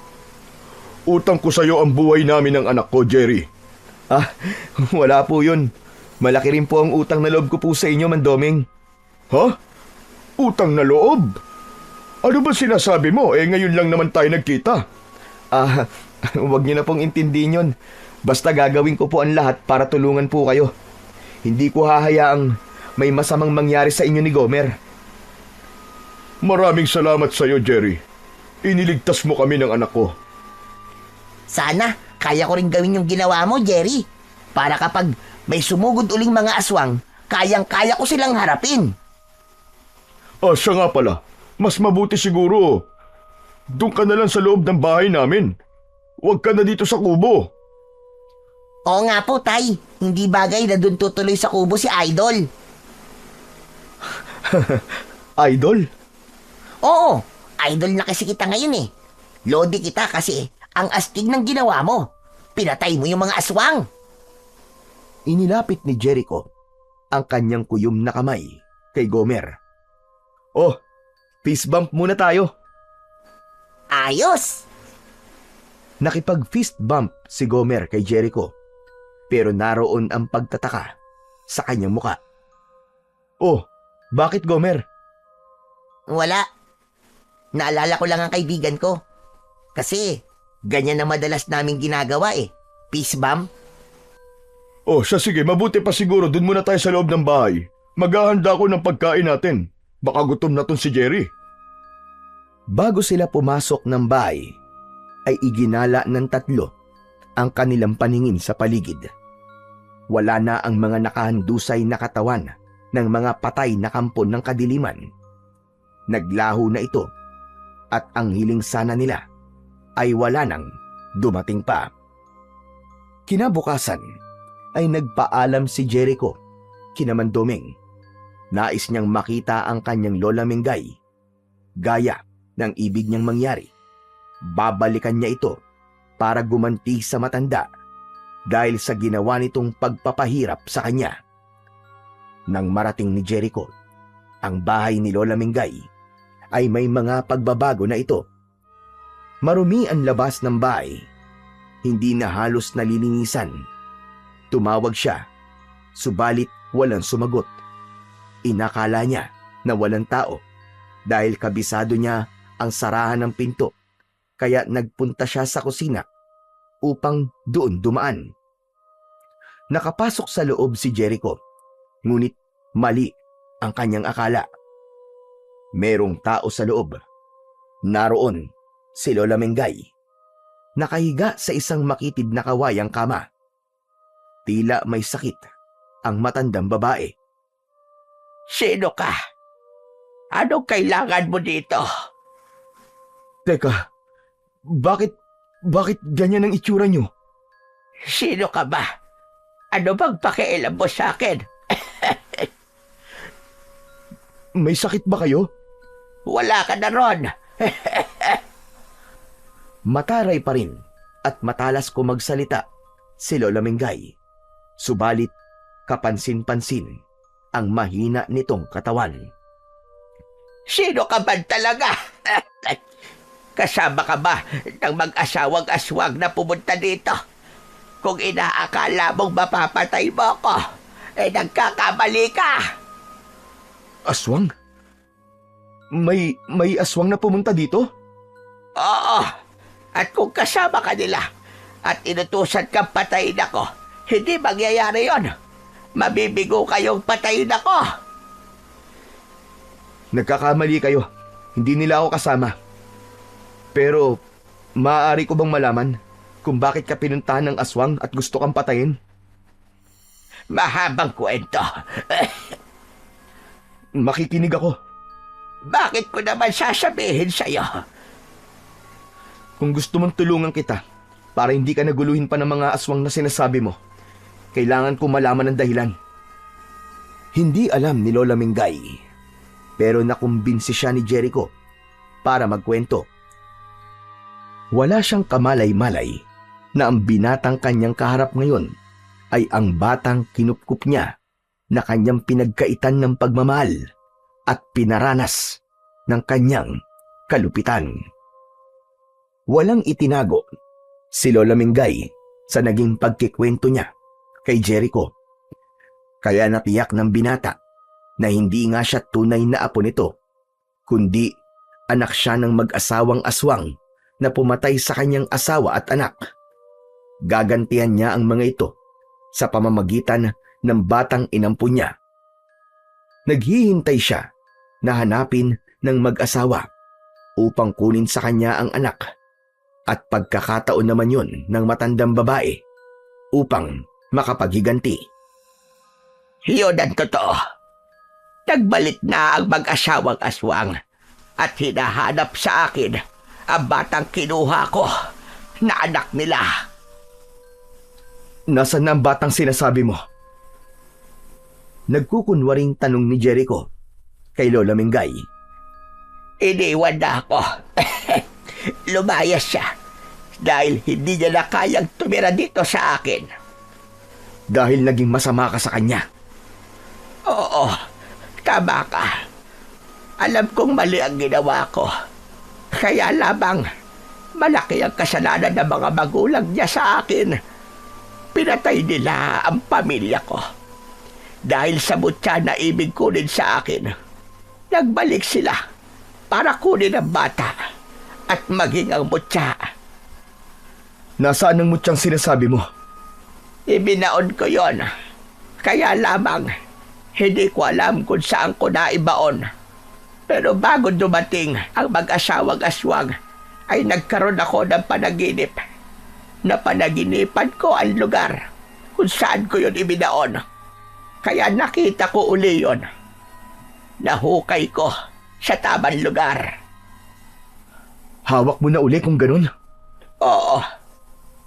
Utang ko sa'yo ang buhay namin ng anak ko, Jerry. Ah, wala po yun. Malaki rin po ang utang na loob ko po sa inyo, Mandoming. Ha? Utang na loob? Ano ba sinasabi mo? Ngayon lang naman tayo nagkita. Ah, wag niyo na pong intindihin yun. Basta gagawin ko po ang lahat para tulungan po kayo. Hindi ko hahayaang may masamang mangyari sa inyo ni Gomer. Maraming salamat sa'yo, Jerry. Iniligtas mo kami ng anak ko. Sana, kaya ko rin gawin yung ginawa mo, Jerry. Para kapag may sumugod uling mga aswang, kayang-kaya ko silang harapin. Siya nga pala. Mas mabuti siguro. Doon ka na lang sa loob ng bahay namin. Huwag ka na dito sa kubo. Oo nga po, Tay. Hindi bagay na doon tutuloy sa kubo si Idol. Idol? Oo, idol na kasi kita ngayon eh. Lodi kita kasi ang astig ng ginawa mo. Pinatay mo yung mga aswang. Inilapit ni Jericho ang kanyang kuyom na kamay kay Gomer. Oh, fist bump muna tayo. Ayos! Nakipag-fist bump si Gomer kay Jericho, pero naroon ang pagtataka sa kanyang muka. Oh, bakit Gomer? Wala. Naalala ko lang ang kaibigan ko. Kasi ganyan na madalas namin ginagawa eh. Peace bomb. Siya sige, mabuti pa siguro doon muna tayo sa loob ng bahay. Maghahanda ko ng pagkain natin. Baka gutom na ton si Jerry. Bago sila pumasok ng bahay, ay iginala ng tatlo ang kanilang paningin sa paligid. Wala na ang mga nakahandusay na katawan ng mga patay na kampon ng kadiliman. Naglaho na ito at ang hiling sana nila ay wala nang dumating pa. Kinabukasan ay nagpaalam si Jericho kina Mandoming. Nais niyang makita ang kanyang Lola Mingay. Gaya ng ibig niyang mangyari, babalikan niya ito para gumanti sa matanda dahil sa ginawa nitong pagpapahirap sa kanya. Nang marating ni Jericho ang bahay ni Lola Mingay, ay may mga pagbabago na ito. Marumi ang labas ng bahay, hindi na halos nalilinisan. Tumawag siya, subalit walang sumagot. Inakala niya na walang tao dahil kabisado niya ang sarahan ng pinto, kaya nagpunta siya sa kusina upang doon dumaan. Nakapasok sa loob si Jericho, ngunit mali ang kanyang akala. Merong tao sa loob. Naroon si Lola Mengay, nakahiga sa isang makitid na kawayang kama. Tila may sakit ang matandang babae. Sino ka? Anong kailangan mo dito? Teka, bakit ganyan ang itsura niyo? Sino ka ba? Ano bang pakialam mo sa akin? May sakit ba kayo? Wala ka na ron. Mataray pa rin at matalas ko magsalita si Lola Mengay. Subalit kapansin-pansin ang mahina nitong katawan. Sino ka ba talaga? Kasama ka ba ng mag-asawang aswang na pumunta dito? Kung inaakala mong mapapatay mo ako, nagkakamali ka. Aswang? May aswang na pumunta dito? Oo, at kung kasama ka nila at inutusan kang patayin ako, hindi mangyayari yon. Mabibigo kayong patayin ako. Nagkakamali kayo. Hindi nila ako kasama. Pero, maaari ko bang malaman kung bakit ka pinuntahan ng aswang at gusto kang patayin? Mahabang kwento. Makikinig ako. Bakit ko naman sasabihin sa'yo? Kung gusto mong tulungan kita para hindi ka naguluhin pa ng mga aswang na sinasabi mo, kailangan ko malaman ang dahilan. Hindi alam ni Lola Mengay, pero nakumbinsi siya ni Jericho para magkwento. Wala siyang kamalay-malay na ang binatang kanyang kaharap ngayon ay ang batang kinupkup niya na kanyang pinagkaitan ng pagmamahal at pinaranas ng kanyang kalupitan. Walang itinago si Lola Mingay sa naging pagkikwento niya kay Jericho. Kaya natiyak ng binata na hindi nga siya tunay na apo nito, kundi anak siya ng mag-asawang aswang na pumatay sa kanyang asawa at anak. Gagantihan niya ang mga ito sa pamamagitan ng batang inampun niya. Naghihintay siya na hanapin ng mag-asawa upang kunin sa kanya ang anak, at pagkakataon naman yun ng matandang babae upang makapaghiganti. Yun ang totoo. Nagbalik na ang mag-asawang aswang at hinahanap sa akin ang batang kinuha ko na anak nila. Nasaan na ang batang sinasabi mo? Nagkukunwaring tanong ni Jericho kay Lola Mingay. Iniwan na ako. Lumayas siya dahil hindi niya na kayang tumira dito sa akin. Dahil naging masama ka sa kanya. Oo, tama ka. Alam kong mali ang ginawa ko. Kaya lamang malaki ang kasalanan ng mga magulang niya sa akin. Pinatay nila ang pamilya ko. Dahil sa mutya na ibig kunin sa akin, nagbalik sila para kunin ang bata at maging ang mutya. Nasaan ang mutyang sinasabi mo? Ibinaon ko yon. Kaya lamang, hindi ko alam kung saan ko naibaon. Pero bago dumating ang mag-asawang aswang, ay nagkaroon ako ng panaginip. Napanaginipan ko ang lugar kung saan ko yon ibinaon. Kaya nakita ko uli yon. Nahukay ko sa tamang lugar. Hawak mo na uli kung ganun? Oo.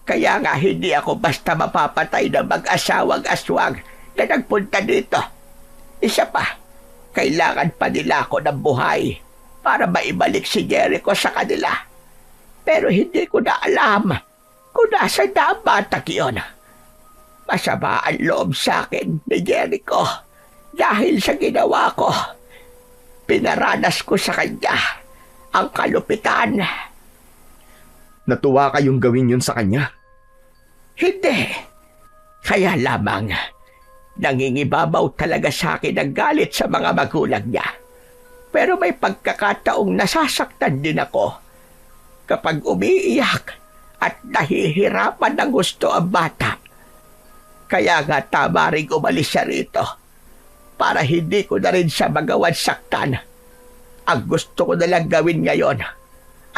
Kaya nga hindi ako basta mapapatay ng mag-asawang aswang na nagpunta dito. Isa pa, kailangan pa nila ako ng buhay para maibalik si Jericho sa kanila. Pero hindi ko na alam kung nasa na ang batang iyon. Masama ang loob sa akin ni Jericho dahil sa ginawa ko. Pinaranas ko sa kanya ang kalupitan. Natuwa kayong gawin yun sa kanya? Hindi. Kaya lamang, nangingibabaw talaga sa akin ang galit sa mga magulang niya. Pero may pagkakataong nasasaktan din ako kapag umiiyak at nahihirapan ng gusto ang bata. Kaya nga tama rin umalis siya rito para hindi ko na rin siya magawan saktan. Ang gusto ko nalang gawin ngayon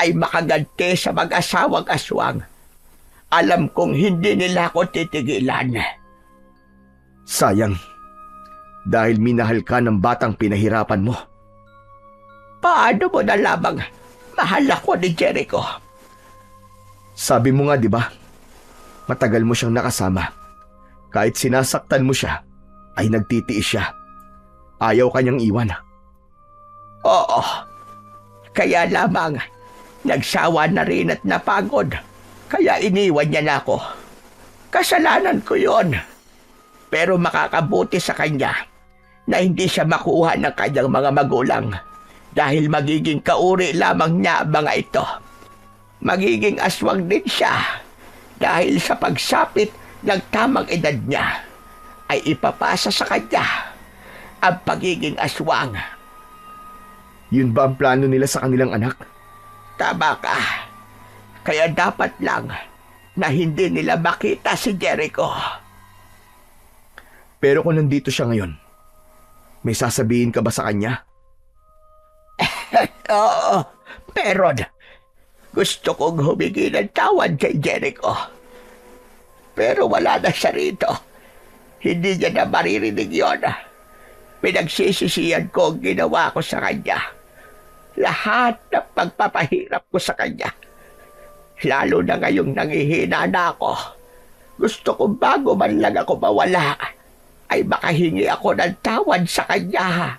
ay makaganti sa mag-asawang aswang. Alam kong hindi nila ako titigilan. Sayang. Dahil minahal ka ng batang pinahirapan mo. Paano mo na lamang mahal ako ni Jericho? Sabi mo nga, di ba? Matagal mo siyang nakasama. Kahit sinasaktan mo siya, ay nagtitiis siya. Ayaw kanyang iwan. Oo. Kaya lamang, nagsawa na rin at napagod. Kaya iniwan niya na ako. Kasalanan ko yon. Pero makakabuti sa kanya na hindi siya makuha ng kanyang mga magulang dahil magiging kauri lamang niya ang mga ito. Magiging aswang din siya dahil sa pagsapit ng tamang edad niya ay ipapasa sa kanya ang pagiging aswang. Yun ba ang plano nila sa kanilang anak? Tama ka. Kaya dapat lang na hindi nila makita si Jericho. Pero kung nandito siya ngayon, may sasabihin ka ba sa kanya? Oo, meron. Gusto kong humingi ng tawad kay Jericho. Pero wala na siya rito. Hindi niya na maririnig yun. Pinagsisisihan ko ang ginawa ko sa kanya. Lahat ng pagpapahirap ko sa kanya. Lalo na ngayong nangihina na ako. Gusto ko bago man lang ako mawala, ay makahingi ako ng tawad sa kanya.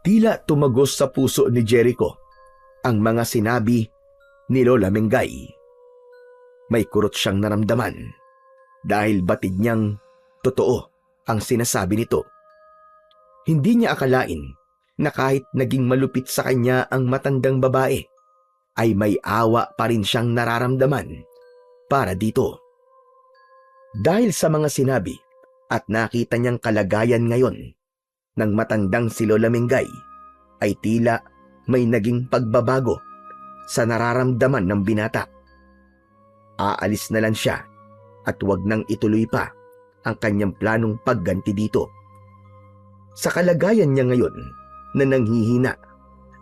Tila tumagos sa puso ni Jericho ang mga sinabi ni Lola Mingay. May kurot siyang naramdaman dahil batid niyang totoo ang sinasabi nito. Hindi niya akalain na kahit naging malupit sa kanya ang matandang babae, ay may awa pa rin siyang nararamdaman para dito. Dahil sa mga sinabi at nakita niyang kalagayan ngayon ng matandang si Lola Mingay, ay tila may naging pagbabago sa nararamdaman ng binata. Aalis na lang siya at wag nang ituloy pa ang kanyang planong pagganti dito. Sa kalagayan niya ngayon na nanghihina,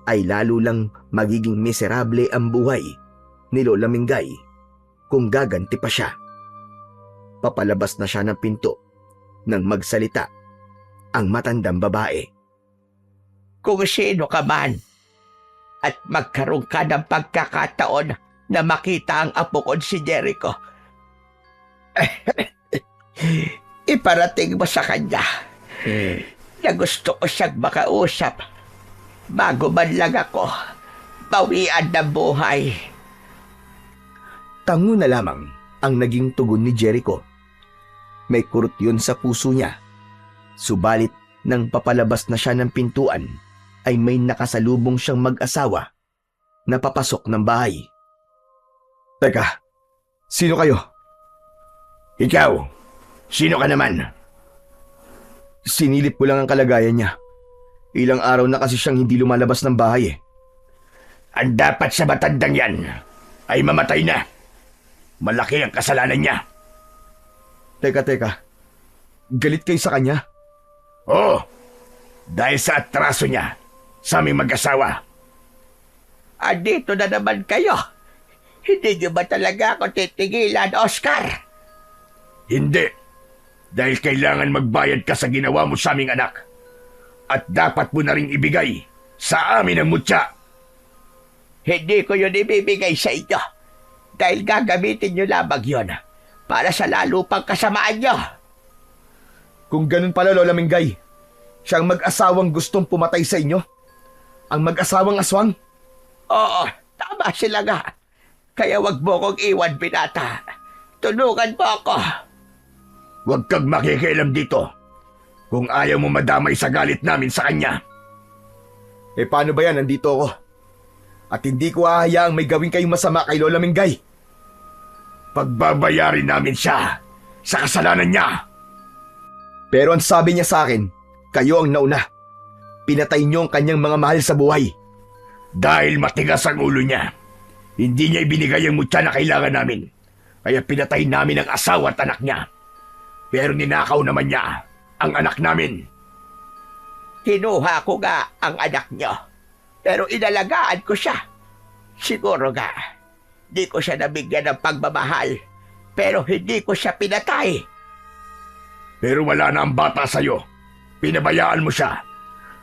ay lalo lang magiging miserable ang buhay ni Lola Mingay kung gaganti pa siya. Papalabas na siya ng pinto nang magsalita ang matandang babae. Kung sino ka man at magkaroon ka ng pagkakataon na makita ang apo ko si Jericho, iparating mo sa kanya na gusto ko siyang makausap bago man lang ako bawian ng buhay. Tango na lamang ang naging tugon ni Jericho. May kurot yun sa puso niya. Subalit nang papalabas na siya ng pintuan, ay may nakasalubong siyang mag-asawa na papasok ng bahay. Teka, sino kayo? Ikaw, sino ka naman? Sinilip ko lang ang kalagayan niya. Ilang araw na kasi siyang hindi lumalabas ng bahay eh. Ang dapat sa matandang yan ay mamatay na. Malaki ang kasalanan niya. Teka. Galit kayo sa kanya? Oo, dahil sa atraso niya sa aming mag-asawa. Andito na naman kayo. Hindi niyo ba talaga ako titigilan, Oscar? Hindi, dahil kailangan magbayad ka sa ginawa mo sa aming anak. At dapat mo na rin ibigay sa amin ang mutya. Hindi ko yun ibibigay sa inyo dahil gagamitin niyo lamang yun para sa lalo pang kasamaan niyo. Kung ganun pala, Lola Mingay, siyang mag-asawang gustong pumatay sa inyo? Ang mag-asawang aswang? Oo, tama sila nga. Kaya wag mo kong iwan, binata. Tulungan mo ako. Huwag kang makikialam dito kung ayaw mo madamay sa galit namin sa kanya. Eh paano ba yan? Nandito ako. At hindi ko hahayaang may gawin kayong masama kay Lola Mingay. Pagbabayarin namin siya sa kasalanan niya. Pero ang sabi niya sa akin, kayo ang nauna. Pinatay niyo ang kanyang mga mahal sa buhay. Dahil matigas ang ulo niya, hindi niya ibinigay ang mutya na kailangan namin. Kaya pinatay namin ang asawa at anak niya. Pero ninakaw naman niya ang anak namin. Kinuha ko nga ang anak niyo, pero inalagaan ko siya. Siguro nga, di ko siya nabigyan ng pagmamahal, pero hindi ko siya pinatay. Pero wala na ang bata sa'yo. Pinabayaan mo siya.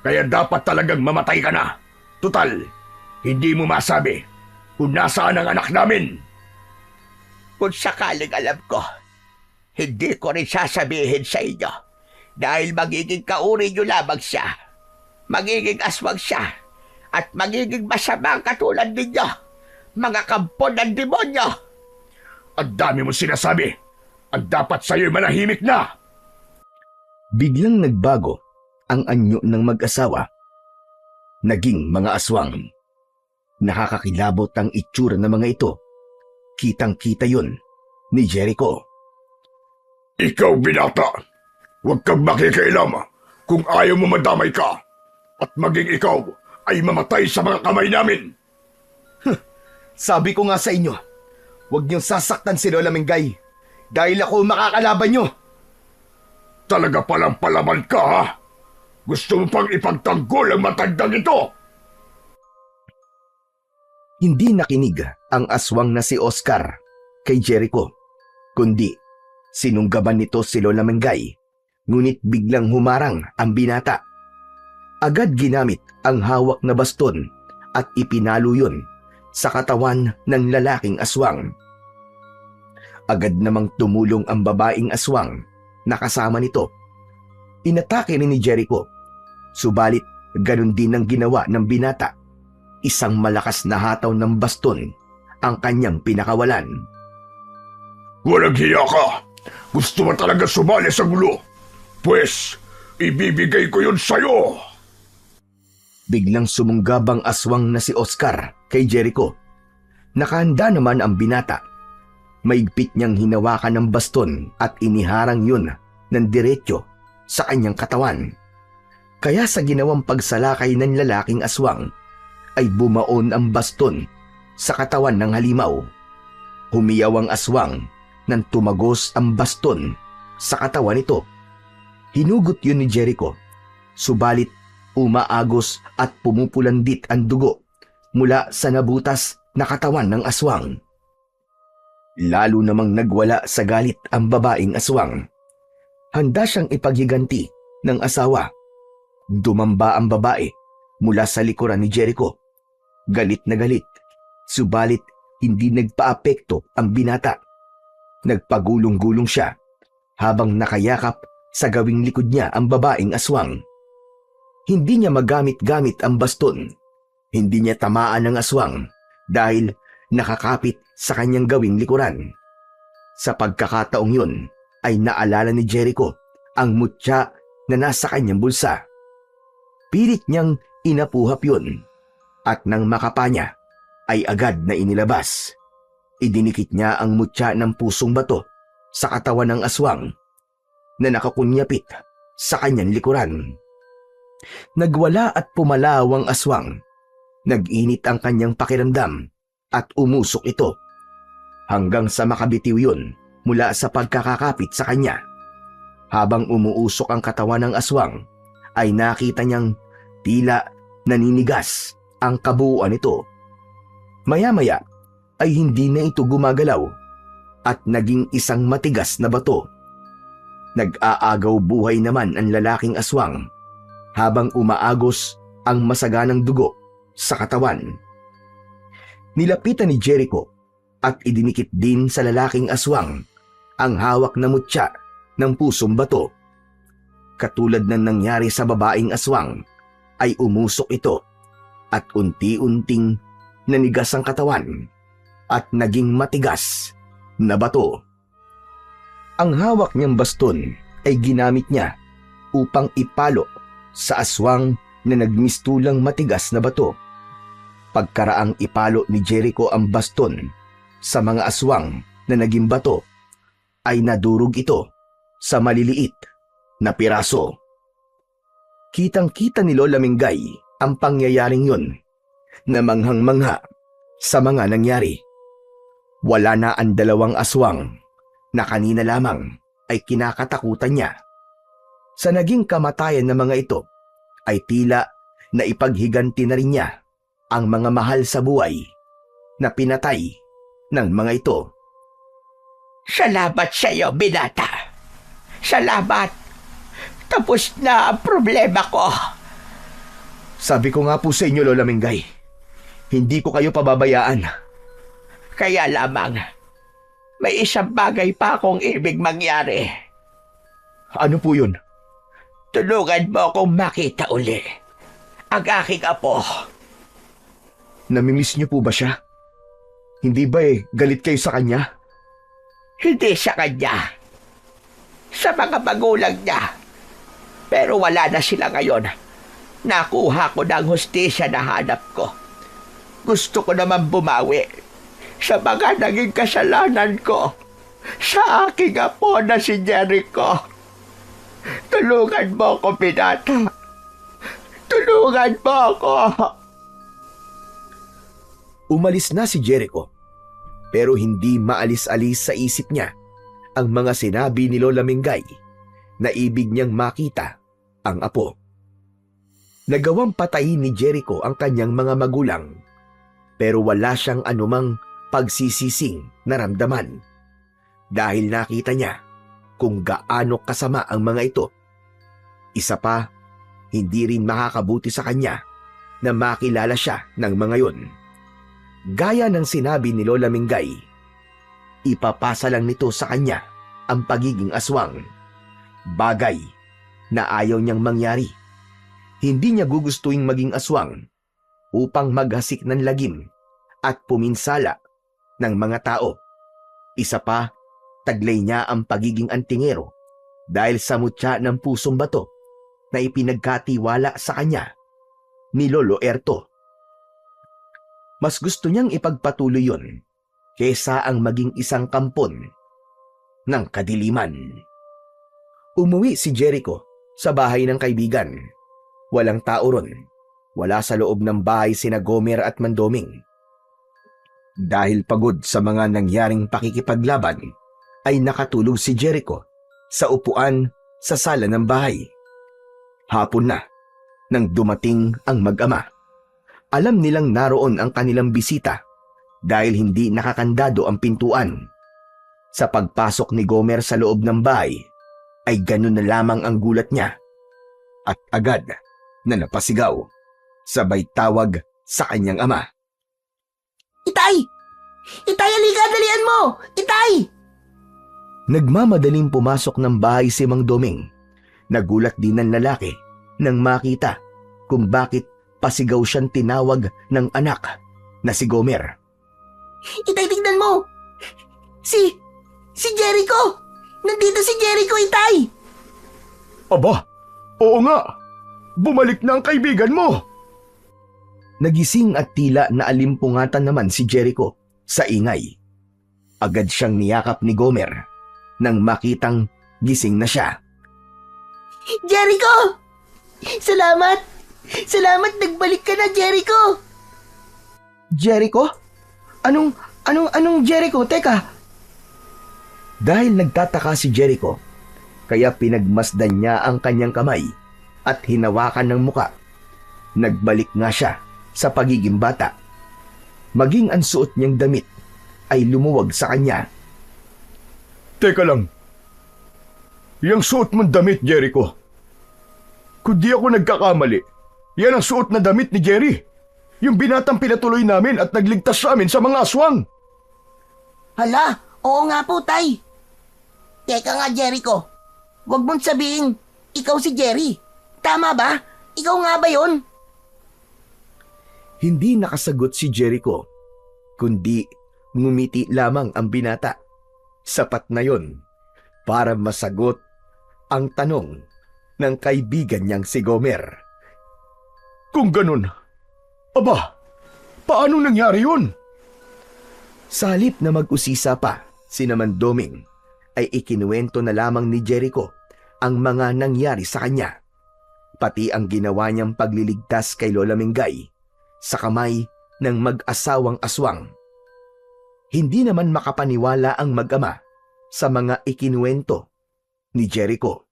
Kaya dapat talagang mamatay ka na. Tutal, hindi mo masabi kung nasaan ang anak namin. Kung sakaling alam ko, hindi ko rin sasabihin sa inyo dahil magiging kauri niyo lamang siya. Magiging aswang siya at magiging masamang katulad ninyo, mga kampo ng demonyo. Ang dami mo sinasabi. Ang dapat sa'yo'y manahimik na. Biglang nagbago ang anyo ng mag-asawa. Naging mga aswang. Nakakakilabot ang itsura ng mga ito. Kitang-kita yun ni Jericho. Ikaw, binata, huwag kang makikialam kung ayaw mo madamay ka at maging ikaw ay mamatay sa mga kamay namin. Sabi ko nga sa inyo, huwag niyong sasaktan si Lola Mingay dahil ako makakalaban niyo. Talaga palang palaban ka, ha? Gusto mo pang ipagtanggol ang matandang ito? Hindi nakinig ang aswang na si Oscar kay Jericho, kundi sinunggaban nito si Lola Mingay, ngunit biglang humarang ang binata. Agad ginamit ang hawak na baston at ipinalo yun sa katawan ng lalaking aswang. Agad namang tumulong ang babaeng aswang na kasama nito. Inatake rin ni Jericho, subalit ganun din ang ginawa ng binata. Isang malakas na hataw ng baston ang kanyang pinakawalan. Walang hiya ka! Gusto mo talaga sumali sa gulo? Pwes, ibibigay ko yun sa'yo. Biglang sumunggabang aswang na si Oscar kay Jericho. Nakahanda naman ang binata. Maigpit niyang hinawakan ng baston at iniharang yun ng diretsyo sa kanyang katawan. Kaya sa ginawang pagsalakay ng lalaking aswang, ay bumaon ang baston sa katawan ng halimaw. Humiyaw ang aswang nang tumagos ang baston sa katawan nito. Hinugot yun ni Jericho, subalit umaagos at pumupulandit ang dugo mula sa nabutas na katawan ng aswang. Lalo namang nagwala sa galit ang babaeng aswang. Handa siyang ipaghiganti ng asawa. Dumamba ang babae mula sa likuran ni Jericho. Galit na galit, subalit hindi nagpaapekto ang binata. Nagpagulong-gulong siya habang nakayakap sa gawing likod niya ang babaeng aswang. Hindi niya magamit-gamit ang baston. Hindi niya tamaan ng aswang dahil nakakapit sa kanyang gawing likuran. Sa pagkakataong yun ay naalala ni Jericho ang mutya na nasa kanyang bulsa. Pilit niyang inapuhap yun at nang makapa niya ay agad na inilabas. Idinikit niya ang mutya ng pusong bato sa katawan ng aswang na nakakunyapit sa kanyang likuran. Nagwala at pumalaw ang aswang. Nag-init ang kanyang pakiramdam at umusok ito hanggang sa makabitiw yun mula sa pagkakakapit sa kanya. Habang umuusok ang katawan ng aswang, ay nakita niyang tila naninigas ang kabuuan nito. Maya-maya ay hindi na ito gumagalaw at naging isang matigas na bato. Nag-aagaw buhay naman ang lalaking aswang habang umaagos ang masaganang dugo sa katawan. Nilapitan ni Jericho at idinikit din sa lalaking aswang ang hawak na mutya ng pusong bato. Katulad ng nangyari sa babaeng aswang, ay umusok ito at unti-unting nanigas ang katawan at naging matigas na bato. Ang hawak niyang baston ay ginamit niya upang ipalo sa aswang na nagmistulang matigas na bato. Pagkaraang ipalo ni Jericho ang baston sa mga aswang na naging bato, ay nadurog ito sa maliliit na piraso. Kitang-kita ni Lola Mingay ang pangyayaring yun na manghang-mangha sa mga nangyari. Wala na ang dalawang aswang na kanina lamang ay kinakatakutan niya. Sa naging kamatayan ng mga ito ay tila na ipaghiganti na rin niya ang mga mahal sa buhay na pinatay ng mga ito. Salamat sa iyo, binata. Salamat. Tapos na ang problema ko. Sabi ko nga po sa inyo, Lola Mingay, hindi ko kayo pababayaan. Kaya lamang, may isang bagay pa akong ibig mangyari. Ano po yun? Tulungan mo akong makita uli ang aking apo. Namimiss niyo po ba siya? Hindi ba galit kayo sa kanya? Hindi sa kanya. Sa mga magulang niya. Pero wala na sila ngayon. Nakuha ko ng hustisya na hanap ko. Gusto ko naman bumawi sa mga naging kasalanan ko sa aking apo na si Jericho. Tulungan mo ako, binata. Tulungan mo ako. Umalis na si Jericho, pero hindi maalis-alis sa isip niya ang mga sinabi ni Lola Mingay na ibig niyang makita ang apo. Nagawang patayin ni Jericho ang kanyang mga magulang, pero wala siyang anumang pagsisising naramdaman dahil nakita niya kung gaano kasama ang mga ito. Isa pa, hindi rin makakabuti sa kanya na makilala siya ng mga yun. Gaya ng sinabi ni Lola Mingay, ipapasa lang nito sa kanya ang pagiging aswang. Bagay na ayaw niyang mangyari. Hindi niya gugustuing maging aswang upang maghasik ng lagim at puminsala ng mga tao. Isa pa, taglay niya ang pagiging antingero dahil sa mutya ng pusong bato na ipinagkatiwala sa kanya ni Lolo Erto. Mas gusto niyang ipagpatuloy yon kesa ang maging isang kampon ng kadiliman. Umuwi si Jericho sa bahay ng kaibigan. Walang tao ron. Wala sa loob ng bahay sina Gomer at Mandoming. Dahil pagod sa mga nangyaring pakikipaglaban, ay nakatulog si Jericho sa upuan sa sala ng bahay. Hapon na nang dumating ang mag-ama. Alam nilang naroon ang kanilang bisita dahil hindi nakakandado ang pintuan. Sa pagpasok ni Gomer sa loob ng bahay, ay ganun na lamang ang gulat niya at agad na napasigaw. Sabay tawag sa kanyang ama. Itay! Itay, halika, dalian mo! Itay! Nagmamadaling pumasok ng bahay si Mang Doming. Nagulat din ang lalaki nang makita kung bakit pasigaw siyang tinawag ng anak na si Gomer. Itay, tignan mo! Si Jericho! Nandito si Jericho, Itay! Aba, oo nga. Bumalik na ang kaibigan mo. Nagising at tila naalimpungatan naman si Jericho sa ingay. Agad siyang niyakap ni Gomer nang makitang gising na siya. Jericho! Salamat! Salamat, nagbalik ka na, Jericho! Jericho? Anong Jericho? Teka, Dahil nagtataka si Jericho, kaya pinagmasdan niya ang kanyang kamay at hinawakan ng muka. Nagbalik nga siya sa pagiging bata. Maging ang suot niyang damit ay lumuwag sa kanya. Teka lang. Yang suot mong damit, Jericho. Kung di ako nagkakamali, yan ang suot na damit ni Jerry. Yung binatang pinatuloy namin at nagligtas sa amin sa mga aswang. Hala, oo nga po, Tay. Teka nga, Jericho. Huwag mong sabihin, ikaw si Jerry. Tama ba? Ikaw nga ba yun? Hindi nakasagot si Jericho, kundi ngumiti lamang ang binata. Sapat na yon para masagot ang tanong ng kaibigan niyang si Gomer. Kung ganun, aba, paano nangyari yun? Sa halip na mag-usisa pa, si Mandoming ay ikinuwento na lamang ni Jericho ang mga nangyari sa kanya, pati ang ginawa niyang pagliligtas kay Lola Mingay sa kamay ng mag-asawang aswang. Hindi naman makapaniwala ang mag-ama sa mga ikinuwento ni Jericho.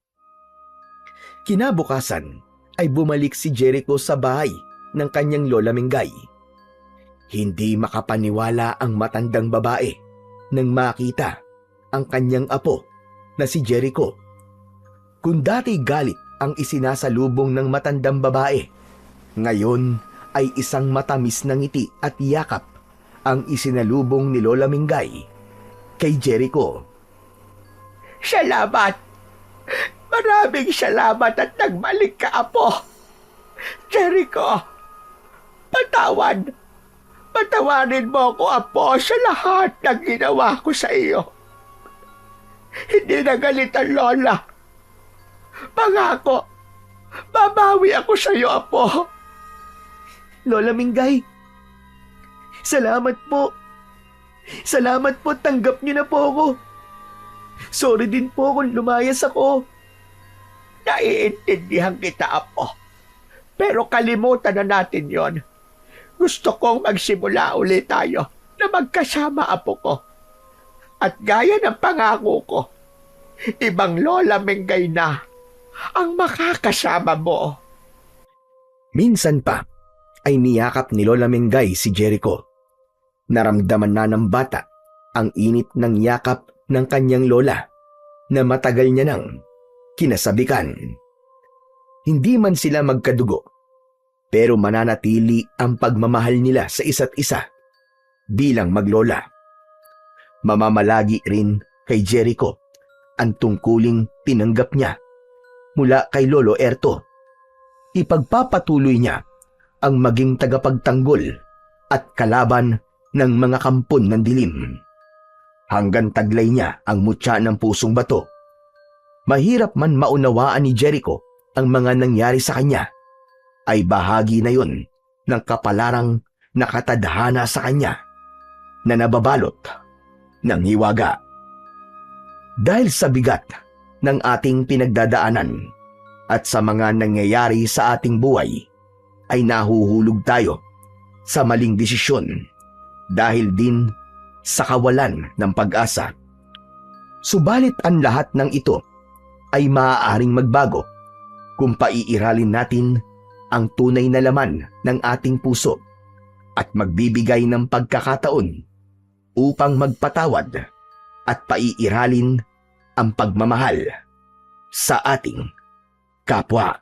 Kinabukasan ay bumalik si Jericho sa bahay ng kanyang Lola Mingay. Hindi makapaniwala ang matandang babae nang makita ang kanyang apo na si Jericho. Kung dati galit ang isinasalubong ng matandang babae, ngayon ay isang matamis na ngiti at yakap ang isinalubong ni Lola Mingay kay Jericho. Salamat! Maraming salamat at nagbalik ka, Apo! Jericho, patawarin mo ako, Apo, sa lahat ng ginawa ko sa iyo. Hindi na galit ang Lola. Pangako, babawi ako sa iyo, Apo. Lola Mingay, salamat po. Salamat po, tanggap niyo na po ako. Sorry din po kung lumayas ako. Naiintindihan kita, Apo. Pero kalimutan na natin yon. Gusto kong magsimula ulit tayo na magkasama, Apo ko. At gaya ng pangako ko, ibang Lola Mingay na ang makakasama mo. Minsan pa ay niyakap ni Lola Mingay si Jericho. Naramdaman na ng bata ang init ng yakap ng kanyang lola na matagal niya nang kinasabikan. Hindi man sila magkadugo, pero mananatili ang pagmamahal nila sa isa't isa bilang maglola. Mamamalagi rin kay Jericho ang tungkuling tinanggap niya mula kay Lolo Erto. Ipagpapatuloy niya ang maging tagapagtanggol at kalaban ng mga kampon ng dilim. Hanggang taglay niya ang mutya ng pusong bato. mahirap man maunawaan ni Jericho ang mga nangyari sa kanya, ay bahagi na yon ng kapalarang nakatadhana sa kanya na nababalot ng hiwaga. Dahil sa bigat ng ating pinagdadaanan at sa mga nangyayari sa ating buhay, ay nahuhulog tayo sa maling desisyon dahil din sa kawalan ng pag-asa. Subalit ang lahat ng ito ay maaaring magbago kung paiiralin natin ang tunay na laman ng ating puso at magbibigay ng pagkakataon upang magpatawad at paiiralin ang pagmamahal sa ating kapwa.